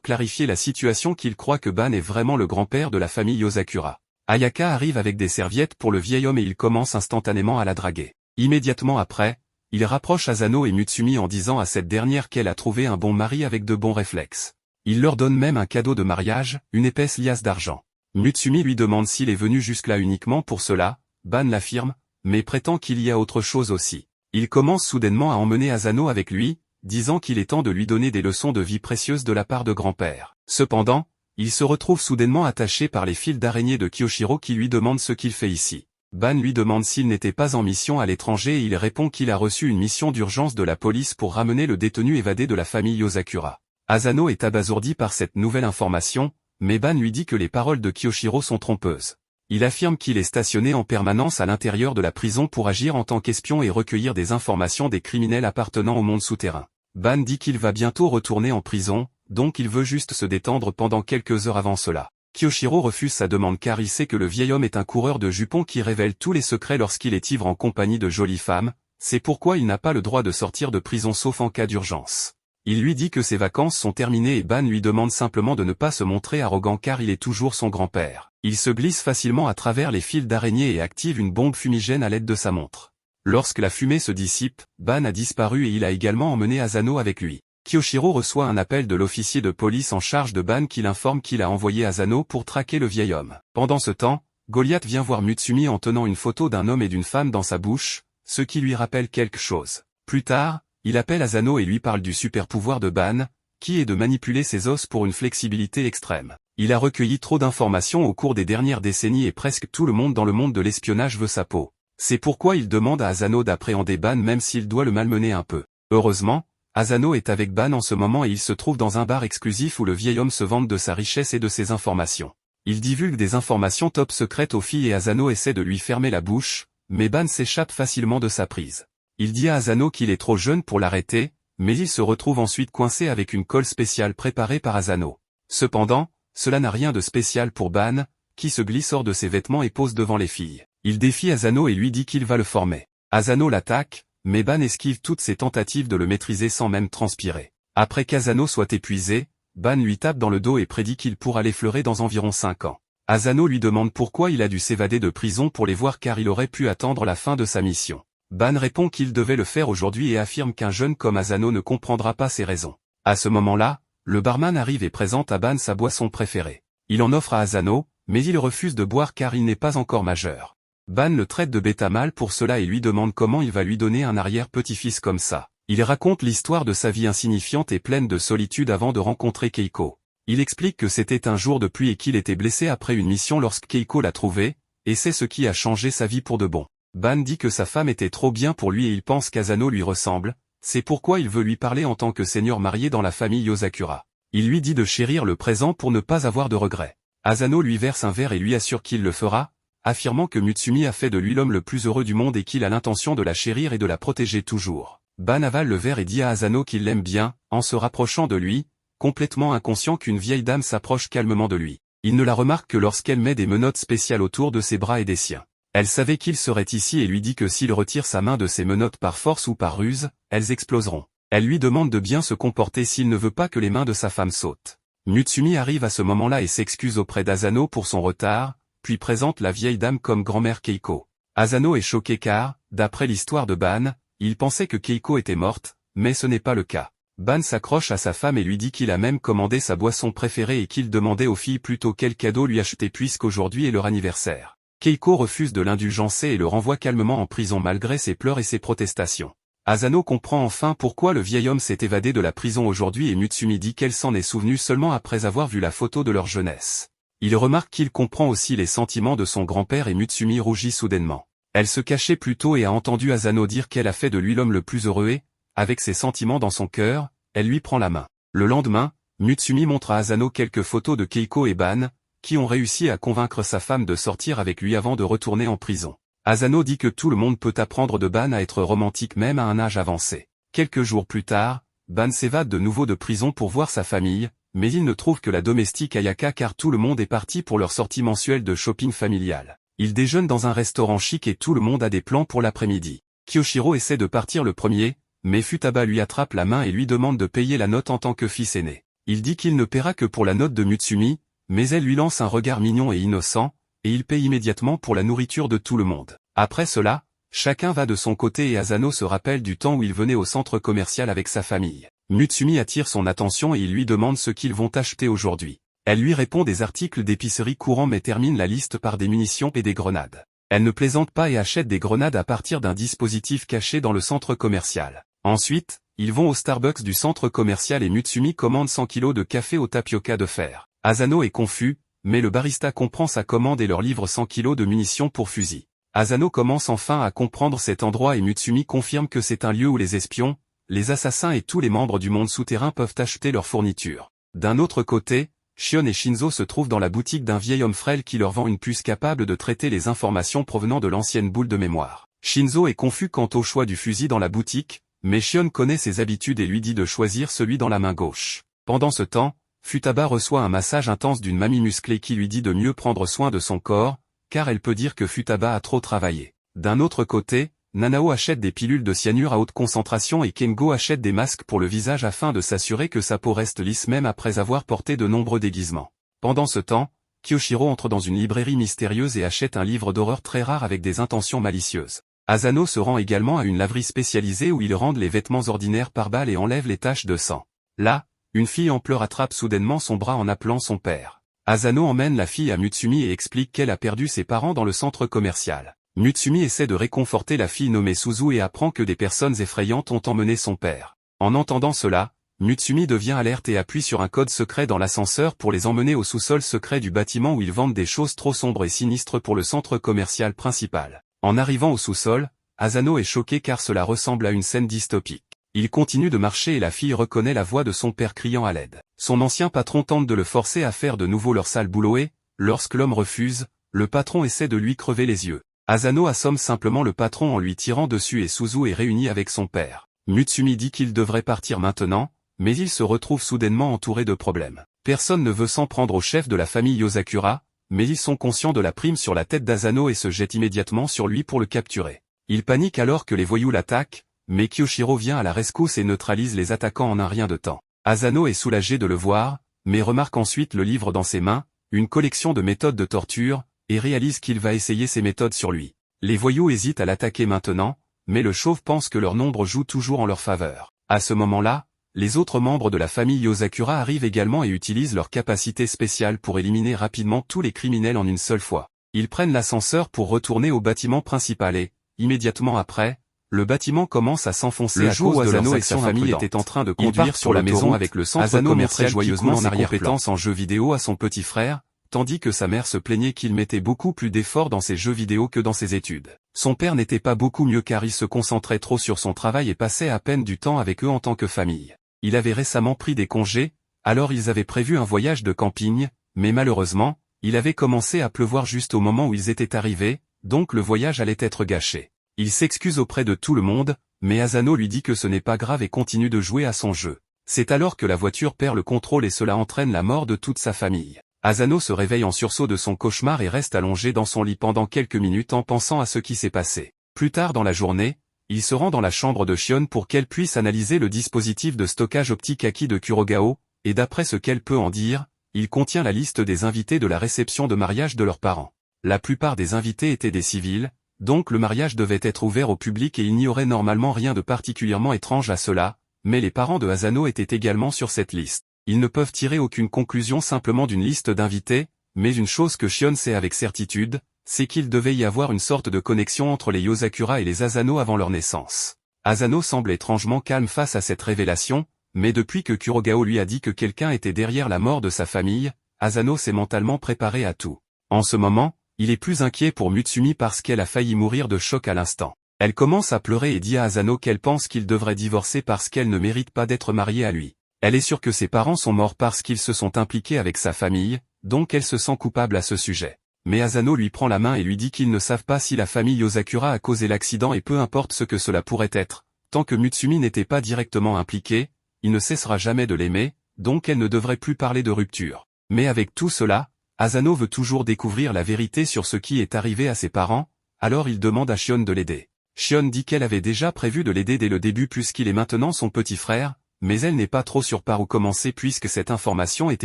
clarifier la situation qu'il croit que Ban est vraiment le grand-père de la famille Yosakura. Ayaka arrive avec des serviettes pour le vieil homme et il commence instantanément à la draguer. Immédiatement après, il rapproche Asano et Mutsumi en disant à cette dernière qu'elle a trouvé un bon mari avec de bons réflexes. Il leur donne même un cadeau de mariage, une épaisse liasse d'argent. Mutsumi lui demande s'il est venu jusque-là uniquement pour cela, Ban l'affirme, mais prétend qu'il y a autre chose aussi. Il commence soudainement à emmener Asano avec lui, disant qu'il est temps de lui donner des leçons de vie précieuses de la part de grand-père. Cependant, il se retrouve soudainement attaché par les fils d'araignée de Kiyoshiro qui lui demande ce qu'il fait ici. Ban lui demande s'il n'était pas en mission à l'étranger et il répond qu'il a reçu une mission d'urgence de la police pour ramener le détenu évadé de la famille Yosakura. Asano est abasourdi par cette nouvelle information, mais Ban lui dit que les paroles de Kiyoshiro sont trompeuses. Il affirme qu'il est stationné en permanence à l'intérieur de la prison pour agir en tant qu'espion et recueillir des informations des criminels appartenant au monde souterrain. Ban dit qu'il va bientôt retourner en prison, donc il veut juste se détendre pendant quelques heures avant cela. Kiyoshiro refuse sa demande car il sait que le vieil homme est un coureur de jupons qui révèle tous les secrets lorsqu'il est ivre en compagnie de jolies femmes, c'est pourquoi il n'a pas le droit de sortir de prison sauf en cas d'urgence. Il lui dit que ses vacances sont terminées et Ban lui demande simplement de ne pas se montrer arrogant car il est toujours son grand-père. Il se glisse facilement à travers les fils d'araignée et active une bombe fumigène à l'aide de sa montre. Lorsque la fumée se dissipe, Ban a disparu et il a également emmené Asano avec lui. Kiyoshiro reçoit un appel de l'officier de police en charge de Ban qui l'informe qu'il a envoyé Asano pour traquer le vieil homme. Pendant ce temps, Goliath vient voir Mutsumi en tenant une photo d'un homme et d'une femme dans sa bouche, ce qui lui rappelle quelque chose. Plus tard, il appelle Asano et lui parle du super pouvoir de Ban, qui est de manipuler ses os pour une flexibilité extrême. Il a recueilli trop d'informations au cours des dernières décennies et presque tout le monde dans le monde de l'espionnage veut sa peau. C'est pourquoi il demande à Asano d'appréhender Ban même s'il doit le malmener un peu. Heureusement, Asano est avec Ban en ce moment et il se trouve dans un bar exclusif où le vieil homme se vante de sa richesse et de ses informations. Il divulgue des informations top secrètes aux filles et Asano essaie de lui fermer la bouche, mais Ban s'échappe facilement de sa prise. Il dit à Asano qu'il est trop jeune pour l'arrêter, mais il se retrouve ensuite coincé avec une colle spéciale préparée par Asano. Cependant, cela n'a rien de spécial pour Ban, qui se glisse hors de ses vêtements et pose devant les filles. Il défie Asano et lui dit qu'il va le former. Asano l'attaque, mais Ban esquive toutes ses tentatives de le maîtriser sans même transpirer. Après qu'Asano soit épuisé, Ban lui tape dans le dos et prédit qu'il pourra l'effleurer dans environ 5 ans. Asano lui demande pourquoi il a dû s'évader de prison pour les voir car il aurait pu attendre la fin de sa mission. Ban répond qu'il devait le faire aujourd'hui et affirme qu'un jeune comme Asano ne comprendra pas ses raisons. À ce moment-là, le barman arrive et présente à Ban sa boisson préférée. Il en offre à Asano, mais il refuse de boire car il n'est pas encore majeur. Ban le traite de bêta mâle pour cela et lui demande comment il va lui donner un arrière-petit-fils comme ça. Il raconte l'histoire de sa vie insignifiante et pleine de solitude avant de rencontrer Keiko. Il explique que c'était un jour de pluie et qu'il était blessé après une mission lorsque Keiko l'a trouvé, et c'est ce qui a changé sa vie pour de bon. Ban dit que sa femme était trop bien pour lui et il pense qu'Asano lui ressemble, c'est pourquoi il veut lui parler en tant que seigneur marié dans la famille Yosakura. Il lui dit de chérir le présent pour ne pas avoir de regrets. Asano lui verse un verre et lui assure qu'il le fera, affirmant que Mutsumi a fait de lui l'homme le plus heureux du monde et qu'il a l'intention de la chérir et de la protéger toujours. Ban avale le verre et dit à Asano qu'il l'aime bien, en se rapprochant de lui, complètement inconscient qu'une vieille dame s'approche calmement de lui. Il ne la remarque que lorsqu'elle met des menottes spéciales autour de ses bras et des siens. Elle savait qu'il serait ici et lui dit que s'il retire sa main de ses menottes par force ou par ruse, elles exploseront. Elle lui demande de bien se comporter s'il ne veut pas que les mains de sa femme sautent. Mutsumi arrive à ce moment-là et s'excuse auprès d'Asano pour son retard, puis présente la vieille dame comme grand-mère Keiko. Asano est choqué car, d'après l'histoire de Ban, il pensait que Keiko était morte, mais ce n'est pas le cas. Ban s'accroche à sa femme et lui dit qu'il a même commandé sa boisson préférée et qu'il demandait aux filles plutôt quel cadeau lui acheter puisqu'aujourd'hui est leur anniversaire. Keiko refuse de l'indulgencer et le renvoie calmement en prison malgré ses pleurs et ses protestations. Asano comprend enfin pourquoi le vieil homme s'est évadé de la prison aujourd'hui et Mutsumi dit qu'elle s'en est souvenue seulement après avoir vu la photo de leur jeunesse. Il remarque qu'il comprend aussi les sentiments de son grand-père et Mutsumi rougit soudainement. Elle se cachait plus tôt et a entendu Asano dire qu'elle a fait de lui l'homme le plus heureux et, avec ses sentiments dans son cœur, elle lui prend la main. Le lendemain, Mutsumi montre à Asano quelques photos de Keiko et Ban, qui ont réussi à convaincre sa femme de sortir avec lui avant de retourner en prison. Asano dit que tout le monde peut apprendre de Ban à être romantique même à un âge avancé. Quelques jours plus tard, Ban s'évade de nouveau de prison pour voir sa famille, mais il ne trouve que la domestique Ayaka car tout le monde est parti pour leur sortie mensuelle de shopping familial. Ils déjeunent dans un restaurant chic et tout le monde a des plans pour l'après-midi. Kyoshiro essaie de partir le premier, mais Futaba lui attrape la main et lui demande de payer la note en tant que fils aîné. Il dit qu'il ne paiera que pour la note de Mutsumi, mais elle lui lance un regard mignon et innocent, et il paye immédiatement pour la nourriture de tout le monde. Après cela, chacun va de son côté et Asano se rappelle du temps où il venait au centre commercial avec sa famille. Mutsumi attire son attention et il lui demande ce qu'ils vont acheter aujourd'hui. Elle lui répond des articles d'épicerie courants mais termine la liste par des munitions et des grenades. Elle ne plaisante pas et achète des grenades à partir d'un dispositif caché dans le centre commercial. Ensuite, ils vont au Starbucks du centre commercial et Mutsumi commande 100 kg de café au tapioca de fer. Asano est confus, mais le barista comprend sa commande et leur livre 100 kg de munitions pour fusil. Asano commence enfin à comprendre cet endroit et Mutsumi confirme que c'est un lieu où les espions, les assassins et tous les membres du monde souterrain peuvent acheter leurs fournitures. D'un autre côté, Shion et Shinzo se trouvent dans la boutique d'un vieil homme frêle qui leur vend une puce capable de traiter les informations provenant de l'ancienne boule de mémoire. Shinzo est confus quant au choix du fusil dans la boutique, mais Shion connaît ses habitudes et lui dit de choisir celui dans la main gauche. Pendant ce temps, Futaba reçoit un massage intense d'une mamie musclée qui lui dit de mieux prendre soin de son corps, car elle peut dire que Futaba a trop travaillé. D'un autre côté, Nanao achète des pilules de cyanure à haute concentration et Kengo achète des masques pour le visage afin de s'assurer que sa peau reste lisse même après avoir porté de nombreux déguisements. Pendant ce temps, Kyoshiro entre dans une librairie mystérieuse et achète un livre d'horreur très rare avec des intentions malicieuses. Asano se rend également à une laverie spécialisée où ils rendent les vêtements ordinaires par balle et enlèvent les taches de sang. Là, une fille en pleurs attrape soudainement son bras en appelant son père. Asano emmène la fille à Mutsumi et explique qu'elle a perdu ses parents dans le centre commercial. Mutsumi essaie de réconforter la fille nommée Suzu et apprend que des personnes effrayantes ont emmené son père. En entendant cela, Mutsumi devient alerte et appuie sur un code secret dans l'ascenseur pour les emmener au sous-sol secret du bâtiment où ils vendent des choses trop sombres et sinistres pour le centre commercial principal. En arrivant au sous-sol, Asano est choqué car cela ressemble à une scène dystopique. Il continue de marcher et la fille reconnaît la voix de son père criant à l'aide. Son ancien patron tente de le forcer à faire de nouveau leur sale boulot et, lorsque l'homme refuse, le patron essaie de lui crever les yeux. Asano assomme simplement le patron en lui tirant dessus et Suzu est réuni avec son père. Mutsumi dit qu'il devrait partir maintenant, mais il se retrouve soudainement entouré de problèmes. Personne ne veut s'en prendre au chef de la famille Yosakura, mais ils sont conscients de la prime sur la tête d'Asano et se jettent immédiatement sur lui pour le capturer. Il panique alors que les voyous l'attaquent, mais Kyoshiro vient à la rescousse et neutralise les attaquants en un rien de temps. Asano est soulagé de le voir, mais remarque ensuite le livre dans ses mains, une collection de méthodes de torture, et réalise qu'il va essayer ces méthodes sur lui. Les voyous hésitent à l'attaquer maintenant, mais le chauve pense que leur nombre joue toujours en leur faveur. À ce moment-là, les autres membres de la famille Yosakura arrivent également et utilisent leur capacité spéciale pour éliminer rapidement tous les criminels en une seule fois. Ils prennent l'ascenseur pour retourner au bâtiment principal et, immédiatement après, le bâtiment commence à s'enfoncer Le à jour cause où de Asano leur et sa action famille imprudente. étaient en train de Ils conduire partent sur la maison avec le centre Asano commercial montrait joyeusement joyeusement ses compétences en jeux vidéo à son petit frère, tandis que sa mère se plaignait qu'il mettait beaucoup plus d'efforts dans ses jeux vidéo que dans ses études. Son père n'était pas beaucoup mieux car il se concentrait trop sur son travail et passait à peine du temps avec eux en tant que famille. Il avait récemment pris des congés, alors ils avaient prévu un voyage de camping, mais malheureusement, il avait commencé à pleuvoir juste au moment où ils étaient arrivés, donc le voyage allait être gâché. Il s'excuse auprès de tout le monde, mais Asano lui dit que ce n'est pas grave et continue de jouer à son jeu. C'est alors que la voiture perd le contrôle et cela entraîne la mort de toute sa famille. Asano se réveille en sursaut de son cauchemar et reste allongé dans son lit pendant quelques minutes en pensant à ce qui s'est passé. Plus tard dans la journée, il se rend dans la chambre de Shion pour qu'elle puisse analyser le dispositif de stockage optique acquis de Kurogao, et d'après ce qu'elle peut en dire, il contient la liste des invités de la réception de mariage de leurs parents. La plupart des invités étaient des civils, donc le mariage devait être ouvert au public et il n'y aurait normalement rien de particulièrement étrange à cela, mais les parents de Asano étaient également sur cette liste. Ils ne peuvent tirer aucune conclusion simplement d'une liste d'invités, mais une chose que Shion sait avec certitude, c'est qu'il devait y avoir une sorte de connexion entre les Yosakura et les Asano avant leur naissance. Asano semble étrangement calme face à cette révélation, mais depuis que Kurogao lui a dit que quelqu'un était derrière la mort de sa famille, Asano s'est mentalement préparé à tout. En ce moment, il est plus inquiet pour Mutsumi parce qu'elle a failli mourir de choc à l'instant. Elle commence à pleurer et dit à Asano qu'elle pense qu'il devrait divorcer parce qu'elle ne mérite pas d'être mariée à lui. Elle est sûre que ses parents sont morts parce qu'ils se sont impliqués avec sa famille, donc elle se sent coupable à ce sujet. Mais Asano lui prend la main et lui dit qu'ils ne savent pas si la famille Yosakura a causé l'accident et peu importe ce que cela pourrait être, tant que Mutsumi n'était pas directement impliqué, il ne cessera jamais de l'aimer, donc elle ne devrait plus parler de rupture. Mais avec tout cela, Asano veut toujours découvrir la vérité sur ce qui est arrivé à ses parents, alors il demande à Shion de l'aider. Shion dit qu'elle avait déjà prévu de l'aider dès le début puisqu'il est maintenant son petit frère, mais elle n'est pas trop sûre par où commencer puisque cette information est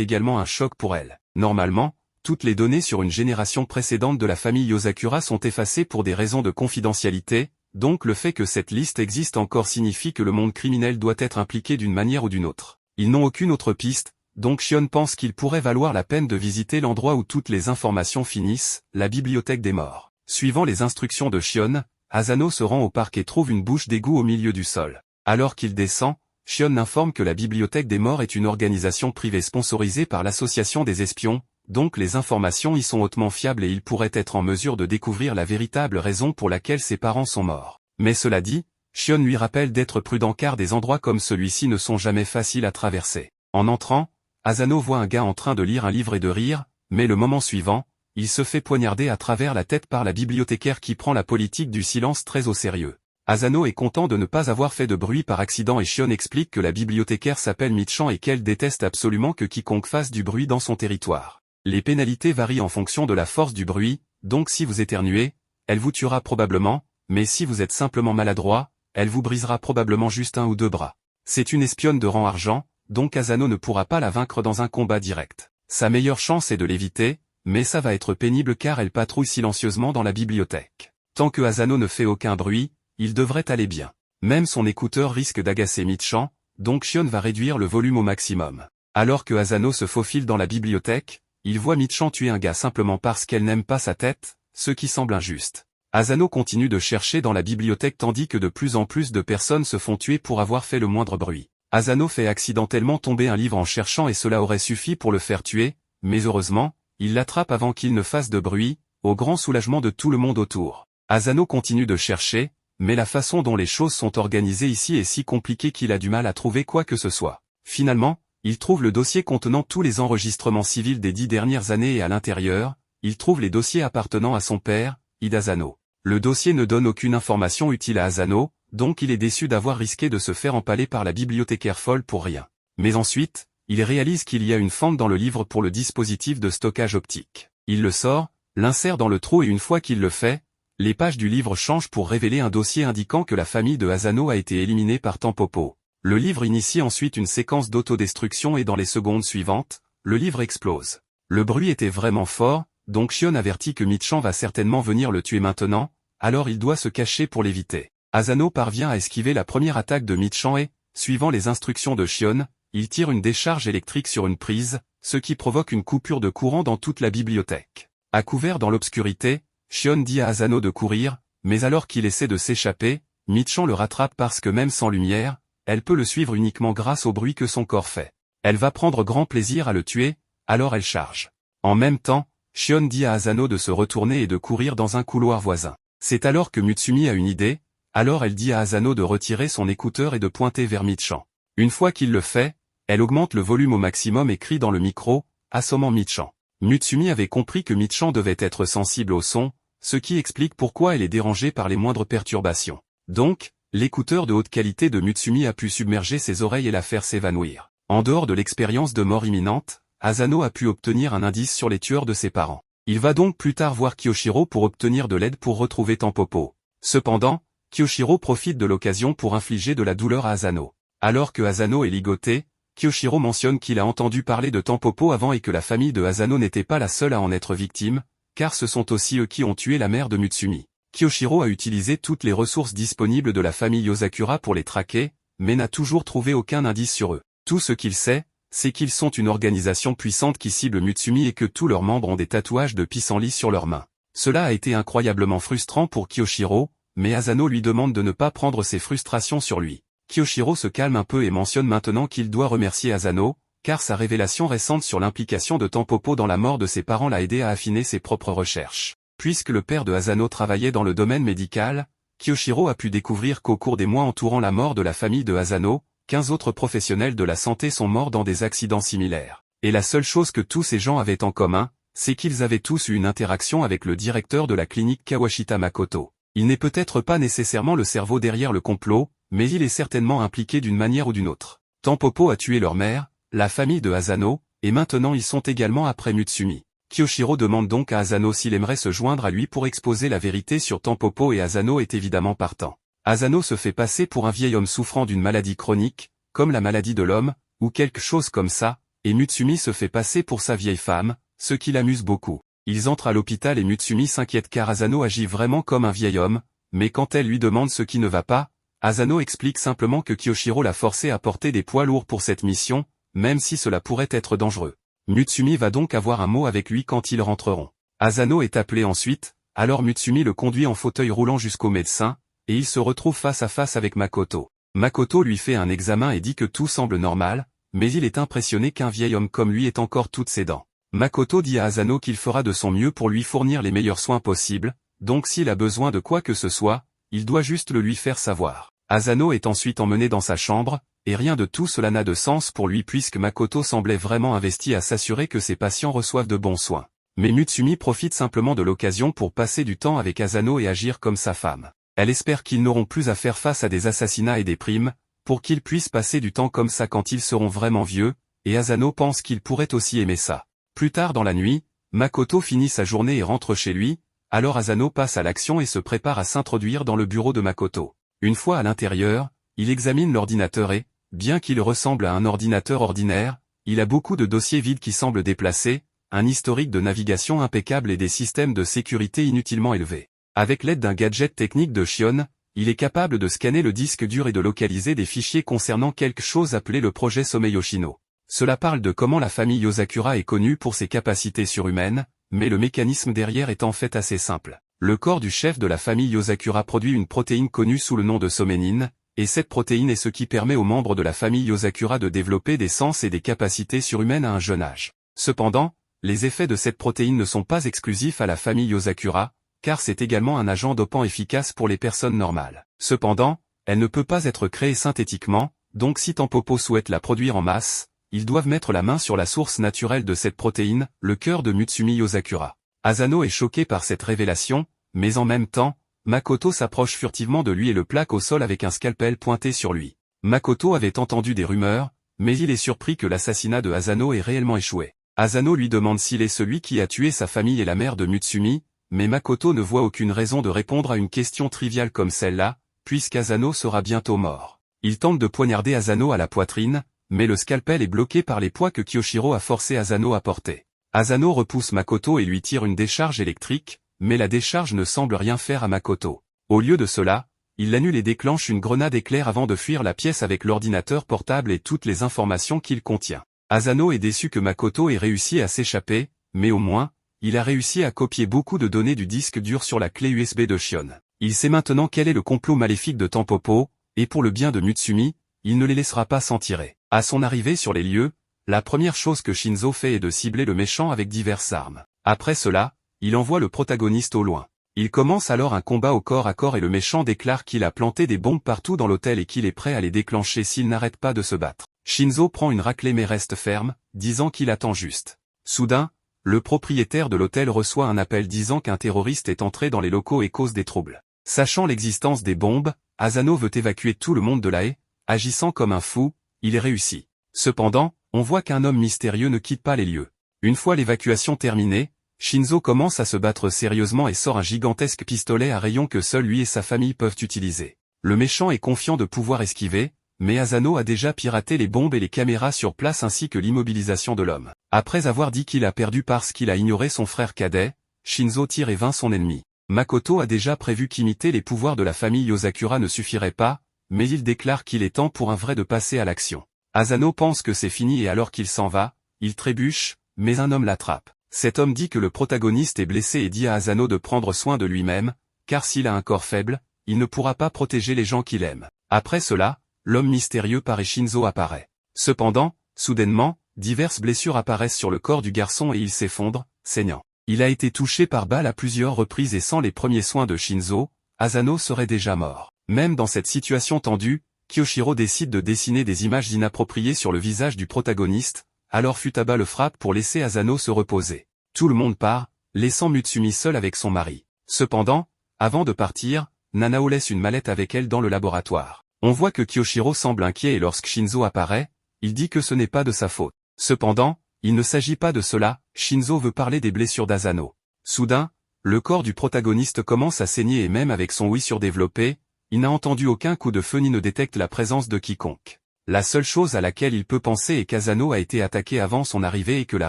également un choc pour elle. Normalement, toutes les données sur une génération précédente de la famille Yosakura sont effacées pour des raisons de confidentialité, donc le fait que cette liste existe encore signifie que le monde criminel doit être impliqué d'une manière ou d'une autre. Ils n'ont aucune autre piste, donc Shion pense qu'il pourrait valoir la peine de visiter l'endroit où toutes les informations finissent, la bibliothèque des morts. Suivant les instructions de Shion, Asano se rend au parc et trouve une bouche d'égout au milieu du sol. Alors qu'il descend, Shion informe que la bibliothèque des morts est une organisation privée sponsorisée par l'association des espions, donc les informations y sont hautement fiables et il pourrait être en mesure de découvrir la véritable raison pour laquelle ses parents sont morts. Mais cela dit, Shion lui rappelle d'être prudent car des endroits comme celui-ci ne sont jamais faciles à traverser. En entrant, Asano voit un gars en train de lire un livre et de rire, mais le moment suivant, il se fait poignarder à travers la tête par la bibliothécaire qui prend la politique du silence très au sérieux. Asano est content de ne pas avoir fait de bruit par accident et Shion explique que la bibliothécaire s'appelle Michan et qu'elle déteste absolument que quiconque fasse du bruit dans son territoire. Les pénalités varient en fonction de la force du bruit, donc si vous éternuez, elle vous tuera probablement, mais si vous êtes simplement maladroit, elle vous brisera probablement juste un ou deux bras. C'est une espionne de rang argent, donc Asano ne pourra pas la vaincre dans un combat direct. Sa meilleure chance est de l'éviter, mais ça va être pénible car elle patrouille silencieusement dans la bibliothèque. Tant que Asano ne fait aucun bruit, il devrait aller bien. Même son écouteur risque d'agacer Michan, donc Shion va réduire le volume au maximum. Alors que Asano se faufile dans la bibliothèque, il voit Michan tuer un gars simplement parce qu'elle n'aime pas sa tête, ce qui semble injuste. Asano continue de chercher dans la bibliothèque tandis que de plus en plus de personnes se font tuer pour avoir fait le moindre bruit. Asano fait accidentellement tomber un livre en cherchant et cela aurait suffi pour le faire tuer, mais heureusement, il l'attrape avant qu'il ne fasse de bruit, au grand soulagement de tout le monde autour. Asano continue de chercher, mais la façon dont les choses sont organisées ici est si compliquée qu'il a du mal à trouver quoi que ce soit. Finalement, il trouve le dossier contenant tous les enregistrements civils des 10 dernières années et à l'intérieur, il trouve les dossiers appartenant à son père, Hidasano. Le dossier ne donne aucune information utile à Asano, donc il est déçu d'avoir risqué de se faire empaler par la bibliothécaire folle pour rien. Mais ensuite, il réalise qu'il y a une fente dans le livre pour le dispositif de stockage optique. Il le sort, l'insère dans le trou et une fois qu'il le fait, les pages du livre changent pour révéler un dossier indiquant que la famille de Asano a été éliminée par Tampopo. Le livre initie ensuite une séquence d'autodestruction et dans les secondes suivantes, le livre explose. Le bruit était vraiment fort, donc Shion avertit que Michan va certainement venir le tuer maintenant, alors il doit se cacher pour l'éviter. Asano parvient à esquiver la première attaque de Michan et, suivant les instructions de Shion, il tire une décharge électrique sur une prise, ce qui provoque une coupure de courant dans toute la bibliothèque. À couvert dans l'obscurité, Shion dit à Asano de courir, mais alors qu'il essaie de s'échapper, Michan le rattrape parce que même sans lumière, elle peut le suivre uniquement grâce au bruit que son corps fait. Elle va prendre grand plaisir à le tuer, alors elle charge. En même temps, Shion dit à Asano de se retourner et de courir dans un couloir voisin. C'est alors que Mutsumi a une idée, alors elle dit à Asano de retirer son écouteur et de pointer vers Michan. Une fois qu'il le fait, elle augmente le volume au maximum et crie dans le micro, assommant Michan. Mutsumi avait compris que Michan devait être sensible au son, ce qui explique pourquoi elle est dérangée par les moindres perturbations. Donc, l'écouteur de haute qualité de Mutsumi a pu submerger ses oreilles et la faire s'évanouir. En dehors de l'expérience de mort imminente, Asano a pu obtenir un indice sur les tueurs de ses parents. Il va donc plus tard voir Kyoshiro pour obtenir de l'aide pour retrouver Tampopo. Cependant, Kyoshiro profite de l'occasion pour infliger de la douleur à Asano. Alors que Asano est ligoté, Kyoshiro mentionne qu'il a entendu parler de Tampopo avant et que la famille de Asano n'était pas la seule à en être victime, car ce sont aussi eux qui ont tué la mère de Mutsumi. Kyoshiro a utilisé toutes les ressources disponibles de la famille Yosakura pour les traquer, mais n'a toujours trouvé aucun indice sur eux. Tout ce qu'il sait, c'est qu'ils sont une organisation puissante qui cible Mutsumi et que tous leurs membres ont des tatouages de pissenlit sur leurs mains. Cela a été incroyablement frustrant pour Kyoshiro, mais Asano lui demande de ne pas prendre ses frustrations sur lui. Kyoshiro se calme un peu et mentionne maintenant qu'il doit remercier Asano, car sa révélation récente sur l'implication de Tampopo dans la mort de ses parents l'a aidé à affiner ses propres recherches. Puisque le père de Asano travaillait dans le domaine médical, Kyoshiro a pu découvrir qu'au cours des mois entourant la mort de la famille de Asano, 15 autres professionnels de la santé sont morts dans des accidents similaires. Et la seule chose que tous ces gens avaient en commun, c'est qu'ils avaient tous eu une interaction avec le directeur de la clinique Kawashita Makoto. Il n'est peut-être pas nécessairement le cerveau derrière le complot, mais il est certainement impliqué d'une manière ou d'une autre. Tampopo a tué leur mère, la famille de Asano, et maintenant ils sont également après Mutsumi. Kyoshiro demande donc à Asano s'il aimerait se joindre à lui pour exposer la vérité sur Tampopo et Asano est évidemment partant. Asano se fait passer pour un vieil homme souffrant d'une maladie chronique, comme la maladie de l'homme, ou quelque chose comme ça, et Mutsumi se fait passer pour sa vieille femme, ce qui l'amuse beaucoup. Ils entrent à l'hôpital et Mutsumi s'inquiète car Asano agit vraiment comme un vieil homme, mais quand elle lui demande ce qui ne va pas, Asano explique simplement que Kyoshiro l'a forcé à porter des poids lourds pour cette mission, même si cela pourrait être dangereux. Mutsumi va donc avoir un mot avec lui quand ils rentreront. Asano est appelé ensuite, alors Mutsumi le conduit en fauteuil roulant jusqu'au médecin, et il se retrouve face à face avec Makoto. Makoto lui fait un examen et dit que tout semble normal, mais il est impressionné qu'un vieil homme comme lui ait encore toutes ses dents. Makoto dit à Asano qu'il fera de son mieux pour lui fournir les meilleurs soins possibles, donc s'il a besoin de quoi que ce soit, il doit juste le lui faire savoir. Asano est ensuite emmené dans sa chambre, et rien de tout cela n'a de sens pour lui puisque Makoto semblait vraiment investi à s'assurer que ses patients reçoivent de bons soins. Mais Mutsumi profite simplement de l'occasion pour passer du temps avec Asano et agir comme sa femme. Elle espère qu'ils n'auront plus à faire face à des assassinats et des primes, pour qu'ils puissent passer du temps comme ça quand ils seront vraiment vieux, et Asano pense qu'il pourrait aussi aimer ça. Plus tard dans la nuit, Makoto finit sa journée et rentre chez lui, alors Asano passe à l'action et se prépare à s'introduire dans le bureau de Makoto. Une fois à l'intérieur, il examine l'ordinateur et, bien qu'il ressemble à un ordinateur ordinaire, il a beaucoup de dossiers vides qui semblent déplacés, un historique de navigation impeccable et des systèmes de sécurité inutilement élevés. Avec l'aide d'un gadget technique de Shion, il est capable de scanner le disque dur et de localiser des fichiers concernant quelque chose appelé le projet Somei Yoshino. Cela parle de comment la famille Yosakura est connue pour ses capacités surhumaines, mais le mécanisme derrière est en fait assez simple. Le corps du chef de la famille Yosakura produit une protéine connue sous le nom de soménine, et cette protéine est ce qui permet aux membres de la famille Yosakura de développer des sens et des capacités surhumaines à un jeune âge. Cependant, les effets de cette protéine ne sont pas exclusifs à la famille Yosakura, car c'est également un agent dopant efficace pour les personnes normales. Cependant, elle ne peut pas être créée synthétiquement, donc si Tampopo souhaite la produire en masse, ils doivent mettre la main sur la source naturelle de cette protéine, le cœur de Mutsumi Yosakura. Asano est choqué par cette révélation, mais en même temps, Makoto s'approche furtivement de lui et le plaque au sol avec un scalpel pointé sur lui. Makoto avait entendu des rumeurs, mais il est surpris que l'assassinat de Asano ait réellement échoué. Asano lui demande s'il est celui qui a tué sa famille et la mère de Mutsumi, mais Makoto ne voit aucune raison de répondre à une question triviale comme celle-là, puisqu'Asano sera bientôt mort. Il tente de poignarder Asano à la poitrine, mais le scalpel est bloqué par les poids que Kyoshiro a forcé Asano à porter. Asano repousse Makoto et lui tire une décharge électrique, mais la décharge ne semble rien faire à Makoto. Au lieu de cela, il l'annule et déclenche une grenade éclair avant de fuir la pièce avec l'ordinateur portable et toutes les informations qu'il contient. Asano est déçu que Makoto ait réussi à s'échapper, mais au moins, il a réussi à copier beaucoup de données du disque dur sur la clé USB de Shion. Il sait maintenant quel est le complot maléfique de Tampopo, et pour le bien de Mutsumi, il ne les laissera pas s'en tirer. À son arrivée sur les lieux, la première chose que Shinzo fait est de cibler le méchant avec diverses armes. Après cela, il envoie le protagoniste au loin. Il commence alors un combat au corps à corps et le méchant déclare qu'il a planté des bombes partout dans l'hôtel et qu'il est prêt à les déclencher s'il n'arrête pas de se battre. Shinzo prend une raclée mais reste ferme, disant qu'il attend juste. Soudain, le propriétaire de l'hôtel reçoit un appel disant qu'un terroriste est entré dans les locaux et cause des troubles. Sachant l'existence des bombes, Asano veut évacuer tout le monde de là et, agissant comme un fou, il est réussi. Cependant, on voit qu'un homme mystérieux ne quitte pas les lieux. Une fois l'évacuation terminée, Shinzo commence à se battre sérieusement et sort un gigantesque pistolet à rayon que seul lui et sa famille peuvent utiliser. Le méchant est confiant de pouvoir esquiver, mais Asano a déjà piraté les bombes et les caméras sur place ainsi que l'immobilisation de l'homme. Après avoir dit qu'il a perdu parce qu'il a ignoré son frère cadet, Shinzo tire et vainc son ennemi. Makoto a déjà prévu qu'imiter les pouvoirs de la famille Yosakura ne suffirait pas, mais il déclare qu'il est temps pour un vrai de passer à l'action. Asano pense que c'est fini et alors qu'il s'en va, il trébuche, mais un homme l'attrape. Cet homme dit que le protagoniste est blessé et dit à Asano de prendre soin de lui-même, car s'il a un corps faible, il ne pourra pas protéger les gens qu'il aime. Après cela, l'homme mystérieux par et Shinzo apparaît. Cependant, soudainement, diverses blessures apparaissent sur le corps du garçon et il s'effondre, saignant. Il a été touché par balle à plusieurs reprises et sans les premiers soins de Shinzo, Asano serait déjà mort. Même dans cette situation tendue, Kyoshiro décide de dessiner des images inappropriées sur le visage du protagoniste, alors Futaba le frappe pour laisser Asano se reposer. Tout le monde part, laissant Mutsumi seul avec son mari. Cependant, avant de partir, Nanao laisse une mallette avec elle dans le laboratoire. On voit que Kyoshiro semble inquiet et lorsque Shinzo apparaît, il dit que ce n'est pas de sa faute. Cependant, Il ne s'agit pas de cela, Shinzo veut parler des blessures d'Asano. Soudain, le corps du protagoniste commence à saigner et même avec son oui surdéveloppé, il n'a entendu aucun coup de feu ni ne détecte la présence de quiconque. La seule chose à laquelle il peut penser est qu'Asano a été attaqué avant son arrivée et que la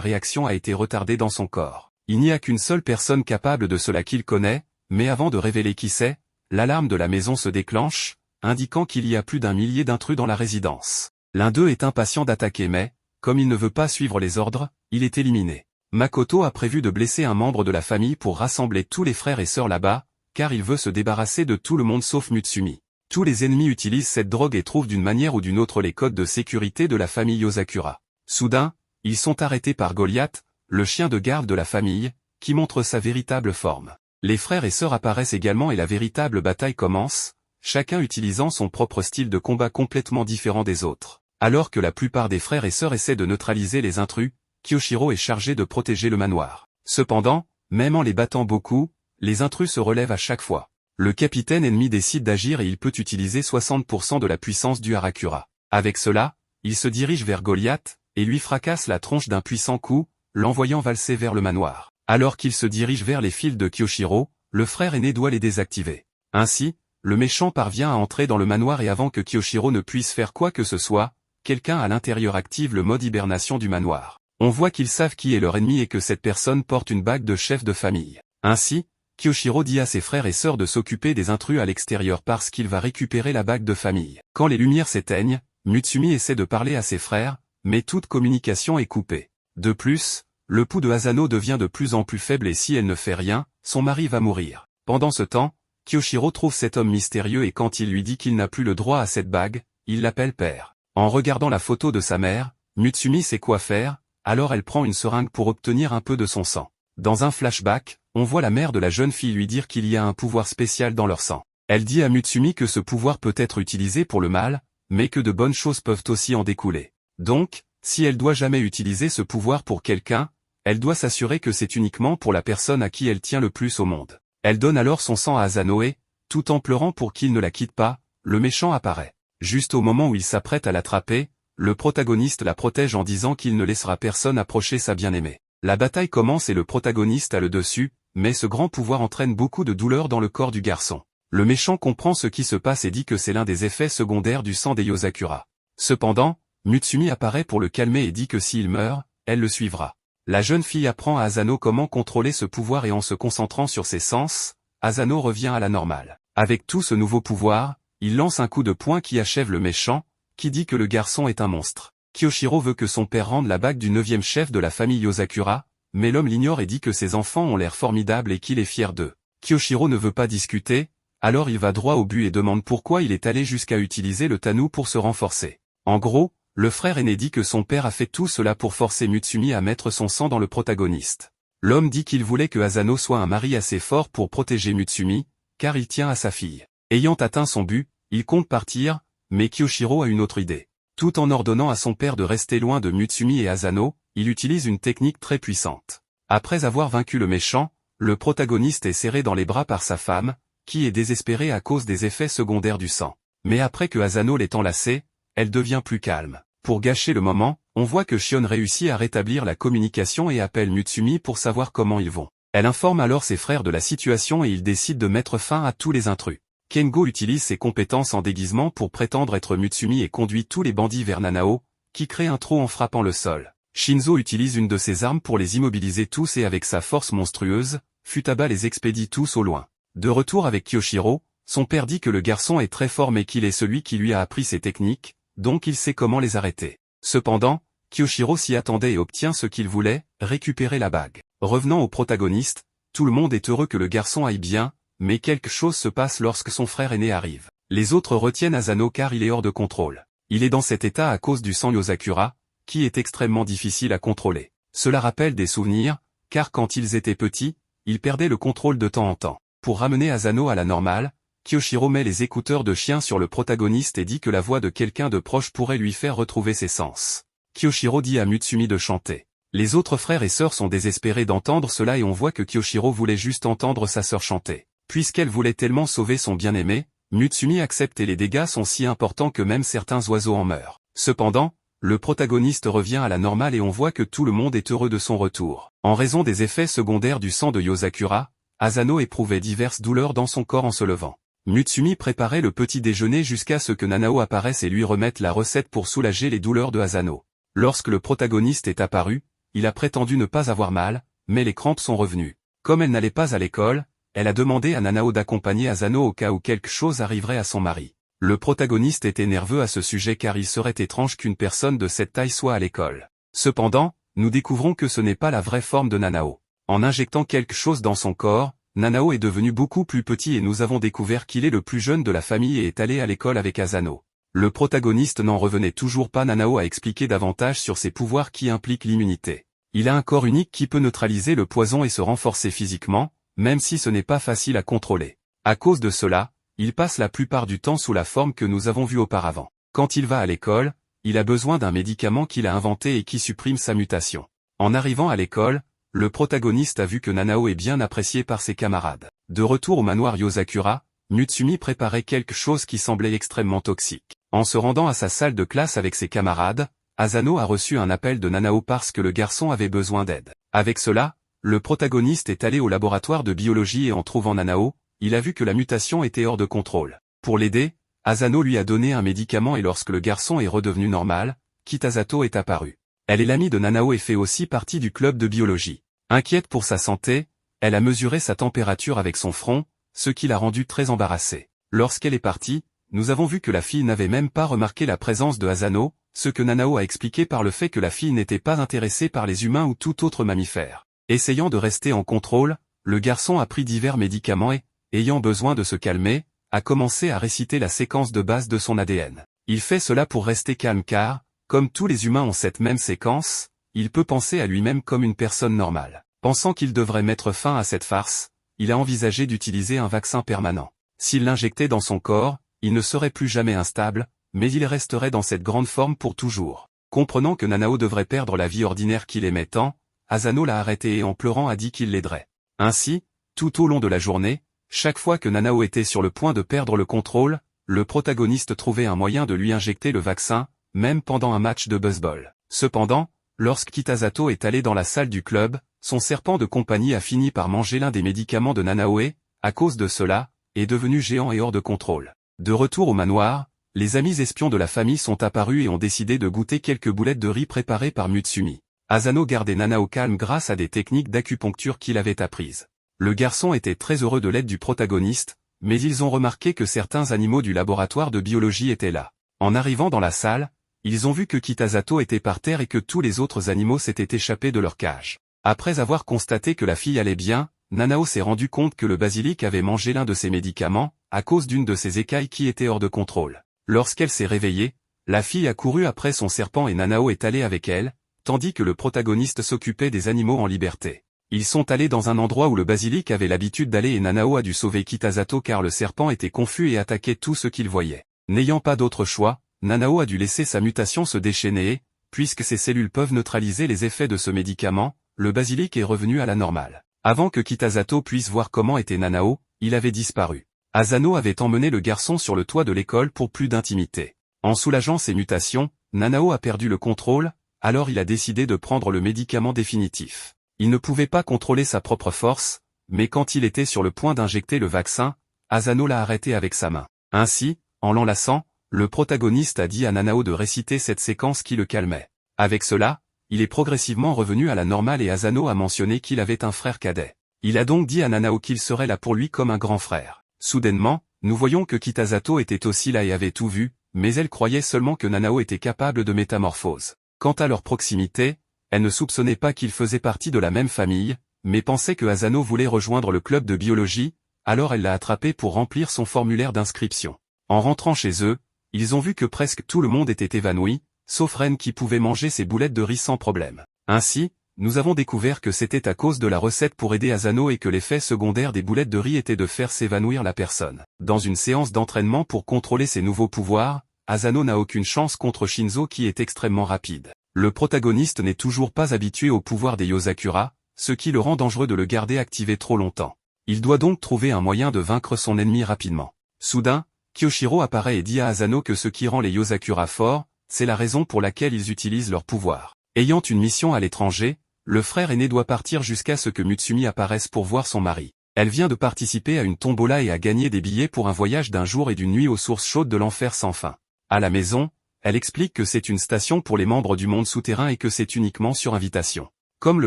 réaction a été retardée dans son corps. Il n'y a qu'une seule personne capable de cela qu'il connaît, mais avant de révéler qui c'est, l'alarme de la maison se déclenche, indiquant qu'il y a plus d'1 millier d'intrus dans la résidence. L'un d'eux est impatient d'attaquer mais, comme il ne veut pas suivre les ordres, il est éliminé. Makoto a prévu de blesser un membre de la famille pour rassembler tous les frères et sœurs là-bas, car il veut se débarrasser de tout le monde sauf Mutsumi. Tous les ennemis utilisent cette drogue et trouvent d'une manière ou d'une autre les codes de sécurité de la famille Yosakura. Soudain, ils sont arrêtés par Goliath, le chien de garde de la famille, qui montre sa véritable forme. Les frères et sœurs apparaissent également et la véritable bataille commence, chacun utilisant son propre style de combat complètement différent des autres. Alors que la plupart des frères et sœurs essaient de neutraliser les intrus, Kyoshiro est chargé de protéger le manoir. Cependant, même en les battant beaucoup, les intrus se relèvent à chaque fois. Le capitaine ennemi décide d'agir et il peut utiliser 60% de la puissance du Harakura. Avec cela, il se dirige vers Goliath, et lui fracasse la tronche d'un puissant coup, l'envoyant valser vers le manoir. Alors qu'il se dirige vers les fils de Kyoshiro, le frère aîné doit les désactiver. Ainsi, le méchant parvient à entrer dans le manoir et avant que Kyoshiro ne puisse faire quoi que ce soit, quelqu'un à l'intérieur active le mode hibernation du manoir. On voit qu'ils savent qui est leur ennemi et que cette personne porte une bague de chef de famille. Ainsi, Kyoshiro dit à ses frères et sœurs de s'occuper des intrus à l'extérieur parce qu'il va récupérer la bague de famille. Quand les lumières s'éteignent, Mutsumi essaie de parler à ses frères, mais toute communication est coupée. De plus, le pouls de Asano devient de plus en plus faible et si elle ne fait rien, son mari va mourir. Pendant ce temps, Kyoshiro trouve cet homme mystérieux et quand il lui dit qu'il n'a plus le droit à cette bague, il l'appelle père. En regardant la photo de sa mère, Mutsumi sait quoi faire, alors elle prend une seringue pour obtenir un peu de son sang. Dans un flashback, on voit la mère de la jeune fille lui dire qu'il y a un pouvoir spécial dans leur sang. Elle dit à Mutsumi que ce pouvoir peut être utilisé pour le mal, mais que de bonnes choses peuvent aussi en découler. Donc, si elle doit jamais utiliser ce pouvoir pour quelqu'un, elle doit s'assurer que c'est uniquement pour la personne à qui elle tient le plus au monde. Elle donne alors son sang à Asano et, tout en pleurant pour qu'il ne la quitte pas, le méchant apparaît. Juste au moment où il s'apprête à l'attraper, le protagoniste la protège en disant qu'il ne laissera personne approcher sa bien-aimée. La bataille commence et le protagoniste a le dessus, mais ce grand pouvoir entraîne beaucoup de douleur dans le corps du garçon. Le méchant comprend ce qui se passe et dit que c'est l'un des effets secondaires du sang des Yosakura. Cependant, Mutsumi apparaît pour le calmer et dit que s'il meurt, elle le suivra. La jeune fille apprend à Asano comment contrôler ce pouvoir et en se concentrant sur ses sens, Asano revient à la normale. Avec tout ce nouveau pouvoir, il lance un coup de poing qui achève le méchant, qui dit que le garçon est un monstre. Kyoshiro veut que son père rende la bague du 9e chef de la famille Yosakura, mais l'homme l'ignore et dit que ses enfants ont l'air formidables et qu'il est fier d'eux. Kyoshiro ne veut pas discuter, alors il va droit au but et demande pourquoi il est allé jusqu'à utiliser le Tanu pour se renforcer. En gros, le frère aîné dit que son père a fait tout cela pour forcer Mutsumi à mettre son sang dans le protagoniste. L'homme dit qu'il voulait que Asano soit un mari assez fort pour protéger Mutsumi, car il tient à sa fille. Ayant atteint son but, il compte partir, mais Kyoshiro a une autre idée. Tout en ordonnant à son père de rester loin de Mutsumi et Asano, il utilise une technique très puissante. Après avoir vaincu le méchant, le protagoniste est serré dans les bras par sa femme, qui est désespérée à cause des effets secondaires du sang. Mais après que Asano l'ait enlacée, elle devient plus calme. Pour gâcher le moment, on voit que Shion réussit à rétablir la communication et appelle Mutsumi pour savoir comment ils vont. Elle informe alors ses frères de la situation et ils décident de mettre fin à tous les intrus. Kengo utilise ses compétences en déguisement pour prétendre être Mutsumi et conduit tous les bandits vers Nanao, qui crée un trou en frappant le sol. Shinzo utilise une de ses armes pour les immobiliser tous et avec sa force monstrueuse, Futaba les expédie tous au loin. De retour avec Kyoshiro, son père dit que le garçon est très fort mais qu'il est celui qui lui a appris ses techniques, donc il sait comment les arrêter. Cependant, Kyoshiro s'y attendait et obtient ce qu'il voulait, récupérer la bague. Revenant au protagoniste, tout le monde est heureux que le garçon aille bien, mais quelque chose se passe lorsque son frère aîné arrive. Les autres retiennent Asano car il est hors de contrôle. Il est dans cet état à cause du sang Yosakura, qui est extrêmement difficile à contrôler. Cela rappelle des souvenirs, car quand ils étaient petits, ils perdaient le contrôle de temps en temps. Pour ramener Asano à la normale, Kyoshiro met les écouteurs de chien sur le protagoniste et dit que la voix de quelqu'un de proche pourrait lui faire retrouver ses sens. Kyoshiro dit à Mutsumi de chanter. Les autres frères et sœurs sont désespérés d'entendre cela et on voit que Kyoshiro voulait juste entendre sa sœur chanter. Puisqu'elle voulait tellement sauver son bien-aimé, Mutsumi accepte et les dégâts sont si importants que même certains oiseaux en meurent. Cependant, le protagoniste revient à la normale et on voit que tout le monde est heureux de son retour. En raison des effets secondaires du sang de Yosakura, Asano éprouvait diverses douleurs dans son corps en se levant. Mutsumi préparait le petit déjeuner jusqu'à ce que Nanao apparaisse et lui remette la recette pour soulager les douleurs de Asano. Lorsque le protagoniste est apparu, il a prétendu ne pas avoir mal, mais les crampes sont revenues. Comme elle n'allait pas à l'école, elle a demandé à Nanao d'accompagner Asano au cas où quelque chose arriverait à son mari. Le protagoniste était nerveux à ce sujet car il serait étrange qu'une personne de cette taille soit à l'école. Cependant, nous découvrons que ce n'est pas la vraie forme de Nanao. En injectant quelque chose dans son corps, Nanao est devenu beaucoup plus petit et nous avons découvert qu'il est le plus jeune de la famille et est allé à l'école avec Asano. Le protagoniste n'en revenait toujours pas. Nanao a expliqué davantage sur ses pouvoirs qui impliquent l'immunité. Il a un corps unique qui peut neutraliser le poison et se renforcer physiquement, même si ce n'est pas facile à contrôler. À cause de cela, il passe la plupart du temps sous la forme que nous avons vue auparavant. Quand il va à l'école, il a besoin d'un médicament qu'il a inventé et qui supprime sa mutation. En arrivant à l'école, le protagoniste a vu que Nanao est bien apprécié par ses camarades. De retour au manoir Yosakura, Mutsumi préparait quelque chose qui semblait extrêmement toxique. En se rendant à sa salle de classe avec ses camarades, Asano a reçu un appel de Nanao parce que le garçon avait besoin d'aide. Avec cela, le protagoniste est allé au laboratoire de biologie et en trouvant Nanao, il a vu que la mutation était hors de contrôle. Pour l'aider, Asano lui a donné un médicament et lorsque le garçon est redevenu normal, Kitasato est apparue. Elle est l'amie de Nanao et fait aussi partie du club de biologie. Inquiète pour sa santé, elle a mesuré sa température avec son front, ce qui l'a rendue très embarrassée. Lorsqu'elle est partie, nous avons vu que la fille n'avait même pas remarqué la présence de Asano, ce que Nanao a expliqué par le fait que la fille n'était pas intéressée par les humains ou tout autre mammifère. Essayant de rester en contrôle, le garçon a pris divers médicaments et, ayant besoin de se calmer, a commencé à réciter la séquence de base de son ADN. Il fait cela pour rester calme car, comme tous les humains ont cette même séquence, il peut penser à lui-même comme une personne normale. Pensant qu'il devrait mettre fin à cette farce, il a envisagé d'utiliser un vaccin permanent. S'il l'injectait dans son corps, il ne serait plus jamais instable, mais il resterait dans cette grande forme pour toujours. Comprenant que Nanao devrait perdre la vie ordinaire qu'il aimait tant, Asano l'a arrêté et en pleurant a dit qu'il l'aiderait. Ainsi, tout au long de la journée, chaque fois que Nanao était sur le point de perdre le contrôle, le protagoniste trouvait un moyen de lui injecter le vaccin, même pendant un match de baseball. Cependant, lorsque Kitasato est allé dans la salle du club, son serpent de compagnie a fini par manger l'un des médicaments de Nanao et, à cause de cela, est devenu géant et hors de contrôle. De retour au manoir, les amis espions de la famille sont apparus et ont décidé de goûter quelques boulettes de riz préparées par Mutsumi. Asano gardait Nanao calme grâce à des techniques d'acupuncture qu'il avait apprises. Le garçon était très heureux de l'aide du protagoniste, mais ils ont remarqué que certains animaux du laboratoire de biologie étaient là. En arrivant dans la salle, ils ont vu que Kitasato était par terre et que tous les autres animaux s'étaient échappés de leur cage. Après avoir constaté que la fille allait bien, Nanao s'est rendu compte que le basilic avait mangé l'un de ses médicaments, à cause d'une de ses écailles qui était hors de contrôle. Lorsqu'elle s'est réveillée, la fille a couru après son serpent et Nanao est allé avec elle, tandis que le protagoniste s'occupait des animaux en liberté. Ils sont allés dans un endroit où le basilic avait l'habitude d'aller et Nanao a dû sauver Kitasato car le serpent était confus et attaquait tout ce qu'il voyait. N'ayant pas d'autre choix, Nanao a dû laisser sa mutation se déchaîner et, puisque ses cellules peuvent neutraliser les effets de ce médicament, le basilic est revenu à la normale. Avant que Kitasato puisse voir comment était Nanao, il avait disparu. Asano avait emmené le garçon sur le toit de l'école pour plus d'intimité. En soulageant ses mutations, Nanao a perdu le contrôle, alors il a décidé de prendre le médicament définitif. Il ne pouvait pas contrôler sa propre force, mais quand il était sur le point d'injecter le vaccin, Asano l'a arrêté avec sa main. Ainsi, en l'enlaçant, le protagoniste a dit à Nanao de réciter cette séquence qui le calmait. Avec cela, il est progressivement revenu à la normale et Asano a mentionné qu'il avait un frère cadet. Il a donc dit à Nanao qu'il serait là pour lui comme un grand frère. Soudainement, nous voyons que Kitasato était aussi là et avait tout vu, mais elle croyait seulement que Nanao était capable de métamorphose. Quant à leur proximité, elle ne soupçonnait pas qu'ils faisaient partie de la même famille, mais pensait que Asano voulait rejoindre le club de biologie, alors elle l'a attrapé pour remplir son formulaire d'inscription. En rentrant chez eux, ils ont vu que presque tout le monde était évanoui, sauf Ren qui pouvait manger ses boulettes de riz sans problème. Ainsi, nous avons découvert que c'était à cause de la recette pour aider Asano et que l'effet secondaire des boulettes de riz était de faire s'évanouir la personne. Dans une séance d'entraînement pour contrôler ses nouveaux pouvoirs, Asano n'a aucune chance contre Shinzo qui est extrêmement rapide. Le protagoniste n'est toujours pas habitué au pouvoir des Yosakura, ce qui le rend dangereux de le garder activé trop longtemps. Il doit donc trouver un moyen de vaincre son ennemi rapidement. Soudain, Kyoshiro apparaît et dit à Asano que ce qui rend les Yosakura forts, c'est la raison pour laquelle ils utilisent leur pouvoir. Ayant une mission à l'étranger, le frère aîné doit partir jusqu'à ce que Mutsumi apparaisse pour voir son mari. Elle vient de participer à une tombola et a gagné des billets pour un voyage d'un jour et d'une nuit aux sources chaudes de l'enfer sans fin. À la maison, elle explique que c'est une station pour les membres du monde souterrain et que c'est uniquement sur invitation. Comme le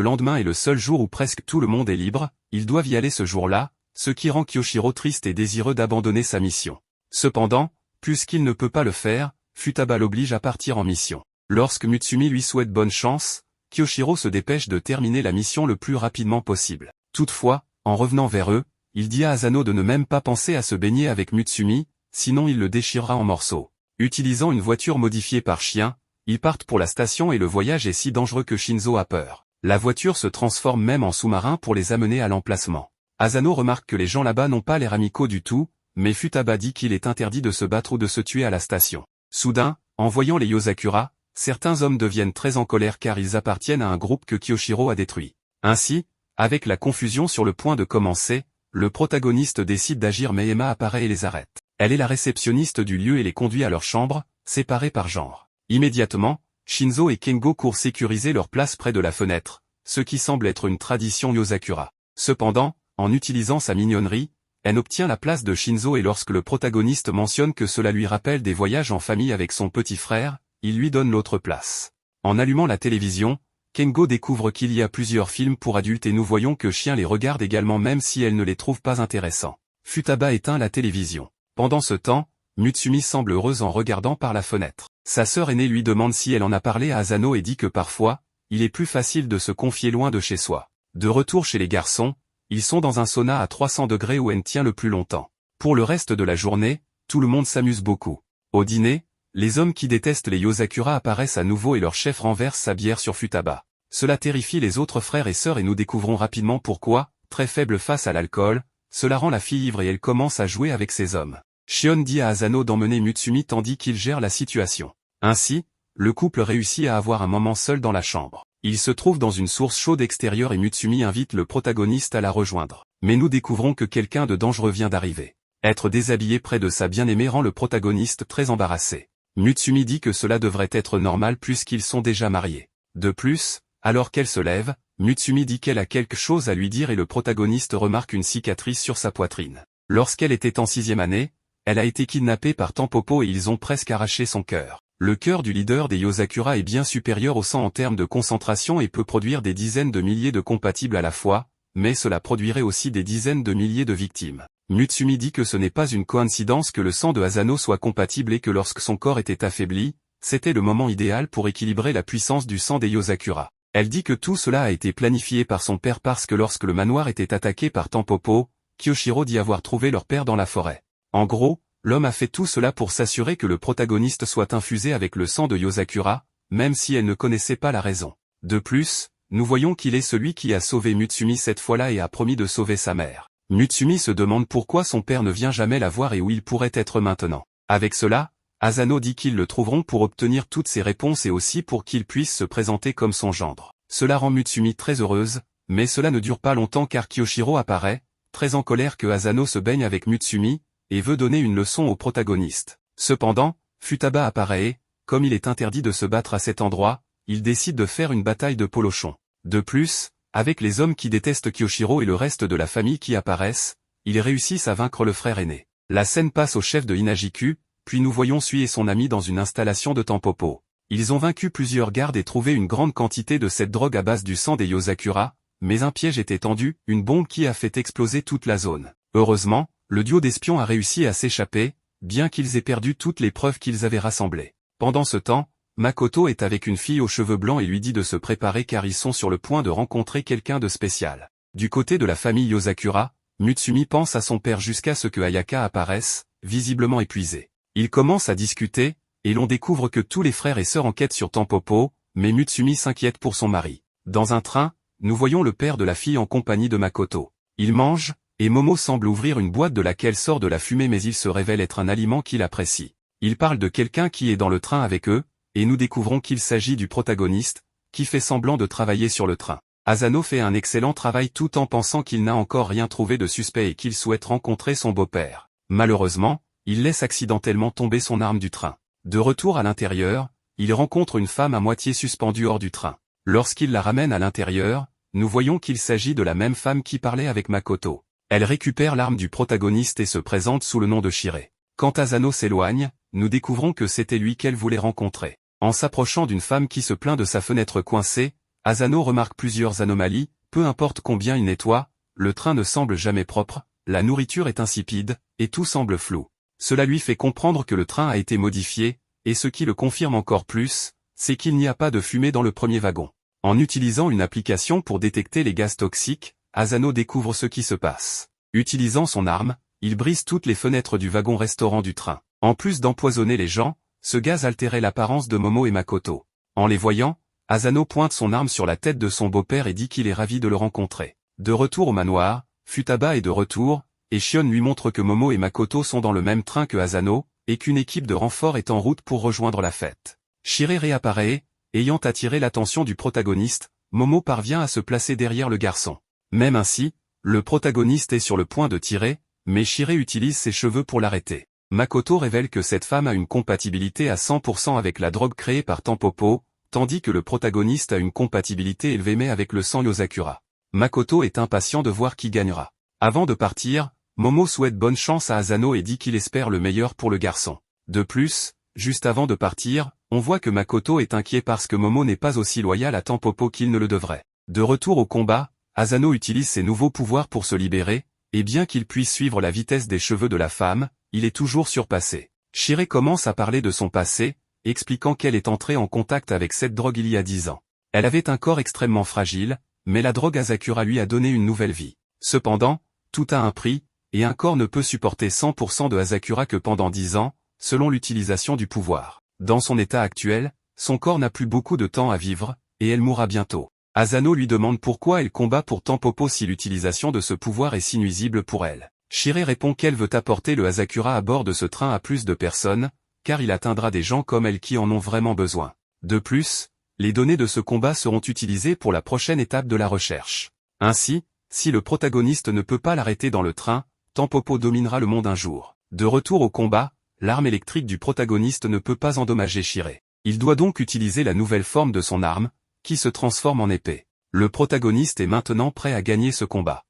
lendemain est le seul jour où presque tout le monde est libre, ils doivent y aller ce jour-là, ce qui rend Kyoshiro triste et désireux d'abandonner sa mission. Cependant, puisqu'il ne peut pas le faire, Futaba l'oblige à partir en mission. Lorsque Mutsumi lui souhaite bonne chance, Kyoshiro se dépêche de terminer la mission le plus rapidement possible. Toutefois, en revenant vers eux, il dit à Asano de ne même pas penser à se baigner avec Mutsumi, sinon il le déchirera en morceaux. Utilisant une voiture modifiée par chien, ils partent pour la station et le voyage est si dangereux que Shinzo a peur. La voiture se transforme même en sous-marin pour les amener à l'emplacement. Asano remarque que les gens là-bas n'ont pas l'air amicaux du tout, mais Futaba dit qu'il est interdit de se battre ou de se tuer à la station. Soudain, en voyant les Yozakura, certains hommes deviennent très en colère car ils appartiennent à un groupe que Kyoshiro a détruit. Ainsi, avec la confusion sur le point de commencer, le protagoniste décide d'agir mais Emma apparaît et les arrête. Elle est la réceptionniste du lieu et les conduit à leur chambre, séparées par genre. Immédiatement, Shinzo et Kengo courent sécuriser leur place près de la fenêtre, ce qui semble être une tradition Yozakura. Cependant, en utilisant sa mignonnerie, elle obtient la place de Shinzo et lorsque le protagoniste mentionne que cela lui rappelle des voyages en famille avec son petit frère, il lui donne l'autre place. En allumant la télévision, Kengo découvre qu'il y a plusieurs films pour adultes et nous voyons que Chien les regarde également même si elle ne les trouve pas intéressants. Futaba éteint la télévision. Pendant ce temps, Mutsumi semble heureuse en regardant par la fenêtre. Sa sœur aînée lui demande si elle en a parlé à Asano et dit que parfois, il est plus facile de se confier loin de chez soi. De retour chez les garçons, ils sont dans un sauna à 300 degrés où elle tient le plus longtemps. Pour le reste de la journée, tout le monde s'amuse beaucoup. Au dîner, les hommes qui détestent les Yozakura apparaissent à nouveau et leur chef renverse sa bière sur Futaba. Cela terrifie les autres frères et sœurs et nous découvrons rapidement pourquoi, très faible face à l'alcool, cela rend la fille ivre et elle commence à jouer avec ces hommes. Shion dit à Asano d'emmener Mutsumi tandis qu'il gère la situation. Ainsi, le couple réussit à avoir un moment seul dans la chambre. Il se trouve dans une source chaude extérieure et Mutsumi invite le protagoniste à la rejoindre. Mais nous découvrons que quelqu'un de dangereux vient d'arriver. Être déshabillé près de sa bien-aimée rend le protagoniste très embarrassé. Mutsumi dit que cela devrait être normal puisqu'ils sont déjà mariés. De plus, alors qu'elle se lève, Mutsumi dit qu'elle a quelque chose à lui dire et le protagoniste remarque une cicatrice sur sa poitrine. Lorsqu'elle était en 6e année, elle a été kidnappée par Tampopo et ils ont presque arraché son cœur. Le cœur du leader des Yozakura est bien supérieur au sang en termes de concentration et peut produire des dizaines de milliers de compatibles à la fois, mais cela produirait aussi des dizaines de milliers de victimes. Mutsumi dit que ce n'est pas une coïncidence que le sang de Asano soit compatible et que lorsque son corps était affaibli, c'était le moment idéal pour équilibrer la puissance du sang des Yozakura. Elle dit que tout cela a été planifié par son père parce que lorsque le manoir était attaqué par Tampopo, Kyoshiro dit avoir trouvé leur père dans la forêt. En gros, l'homme a fait tout cela pour s'assurer que le protagoniste soit infusé avec le sang de Yozakura, même si elle ne connaissait pas la raison. De plus, nous voyons qu'il est celui qui a sauvé Mutsumi cette fois-là et a promis de sauver sa mère. Mutsumi se demande pourquoi son père ne vient jamais la voir et où il pourrait être maintenant. Avec cela, Asano dit qu'ils le trouveront pour obtenir toutes ses réponses et aussi pour qu'il puisse se présenter comme son gendre. Cela rend Mutsumi très heureuse, mais cela ne dure pas longtemps car Kyoshiro apparaît, très en colère que Asano se baigne avec Mutsumi, et veut donner une leçon au protagoniste. Cependant, Futaba apparaît et, comme il est interdit de se battre à cet endroit, il décide de faire une bataille de polochon. De plus, avec les hommes qui détestent Kyoshiro et le reste de la famille qui apparaissent, ils réussissent à vaincre le frère aîné. La scène passe au chef de Hinajiku, puis nous voyons Sui et son ami dans une installation de Tampopo. Ils ont vaincu plusieurs gardes et trouvé une grande quantité de cette drogue à base du sang des Yozakura, mais un piège était tendu, une bombe qui a fait exploser toute la zone. Heureusement, le duo d'espions a réussi à s'échapper, bien qu'ils aient perdu toutes les preuves qu'ils avaient rassemblées. Pendant ce temps, Makoto est avec une fille aux cheveux blancs et lui dit de se préparer car ils sont sur le point de rencontrer quelqu'un de spécial. Du côté de la famille Yozakura, Mutsumi pense à son père jusqu'à ce que Ayaka apparaisse, visiblement épuisé. Ils commencent à discuter, et l'on découvre que tous les frères et sœurs enquêtent sur Tampopo, mais Mutsumi s'inquiète pour son mari. Dans un train, nous voyons le père de la fille en compagnie de Makoto. Il mange, et Momo semble ouvrir une boîte de laquelle sort de la fumée mais il se révèle être un aliment qu'il apprécie. Il parle de quelqu'un qui est dans le train avec eux, et nous découvrons qu'il s'agit du protagoniste, qui fait semblant de travailler sur le train. Asano fait un excellent travail tout en pensant qu'il n'a encore rien trouvé de suspect et qu'il souhaite rencontrer son beau-père. Malheureusement, il laisse accidentellement tomber son arme du train. De retour à l'intérieur, il rencontre une femme à moitié suspendue hors du train. Lorsqu'il la ramène à l'intérieur, nous voyons qu'il s'agit de la même femme qui parlait avec Makoto. Elle récupère l'arme du protagoniste et se présente sous le nom de Shiré. Quand Asano s'éloigne, nous découvrons que c'était lui qu'elle voulait rencontrer. En s'approchant d'une femme qui se plaint de sa fenêtre coincée, Asano remarque plusieurs anomalies, peu importe combien il nettoie, le train ne semble jamais propre, la nourriture est insipide, et tout semble flou. Cela lui fait comprendre que le train a été modifié, et ce qui le confirme encore plus, c'est qu'il n'y a pas de fumée dans le premier wagon. En utilisant une application pour détecter les gaz toxiques, Asano découvre ce qui se passe. Utilisant son arme, il brise toutes les fenêtres du wagon-restaurant du train. En plus d'empoisonner les gens, ce gaz altérait l'apparence de Momo et Makoto. En les voyant, Asano pointe son arme sur la tête de son beau-père et dit qu'il est ravi de le rencontrer. De retour au manoir, Futaba est de retour, et Shion lui montre que Momo et Makoto sont dans le même train que Asano, et qu'une équipe de renfort est en route pour rejoindre la fête. Shiré réapparaît, ayant attiré l'attention du protagoniste, Momo parvient à se placer derrière le garçon. Même ainsi, le protagoniste est sur le point de tirer, mais Shiré utilise ses cheveux pour l'arrêter. Makoto révèle que cette femme a une compatibilité à 100% avec la drogue créée par Tampopo, tandis que le protagoniste a une compatibilité élevée mais avec le sang Yozakura. Makoto est impatient de voir qui gagnera. Avant de partir, Momo souhaite bonne chance à Asano et dit qu'il espère le meilleur pour le garçon. De plus, juste avant de partir, on voit que Makoto est inquiet parce que Momo n'est pas aussi loyal à Tampopo qu'il ne le devrait. De retour au combat, Asano utilise ses nouveaux pouvoirs pour se libérer, et bien qu'il puisse suivre la vitesse des cheveux de la femme, il est toujours surpassé. Shiré commence à parler de son passé, expliquant qu'elle est entrée en contact avec cette drogue il y a 10 ans. Elle avait un corps extrêmement fragile, mais la drogue Asakura lui a donné une nouvelle vie. Cependant, tout a un prix, et un corps ne peut supporter 100% de Asakura que pendant 10 ans, selon l'utilisation du pouvoir. Dans son état actuel, son corps n'a plus beaucoup de temps à vivre, et elle mourra bientôt. Asano lui demande pourquoi elle combat pour Tampopo si l'utilisation de ce pouvoir est si nuisible pour elle. Shiré répond qu'elle veut apporter le Asakura à bord de ce train à plus de personnes, car il atteindra des gens comme elle qui en ont vraiment besoin. De plus, les données de ce combat seront utilisées pour la prochaine étape de la recherche. Ainsi, si le protagoniste ne peut pas l'arrêter dans le train, Tampopo dominera le monde un jour. De retour au combat, l'arme électrique du protagoniste ne peut pas endommager Shiré. Il doit donc utiliser la nouvelle forme de son arme, qui se transforme en épée. Le protagoniste est maintenant prêt à gagner ce combat.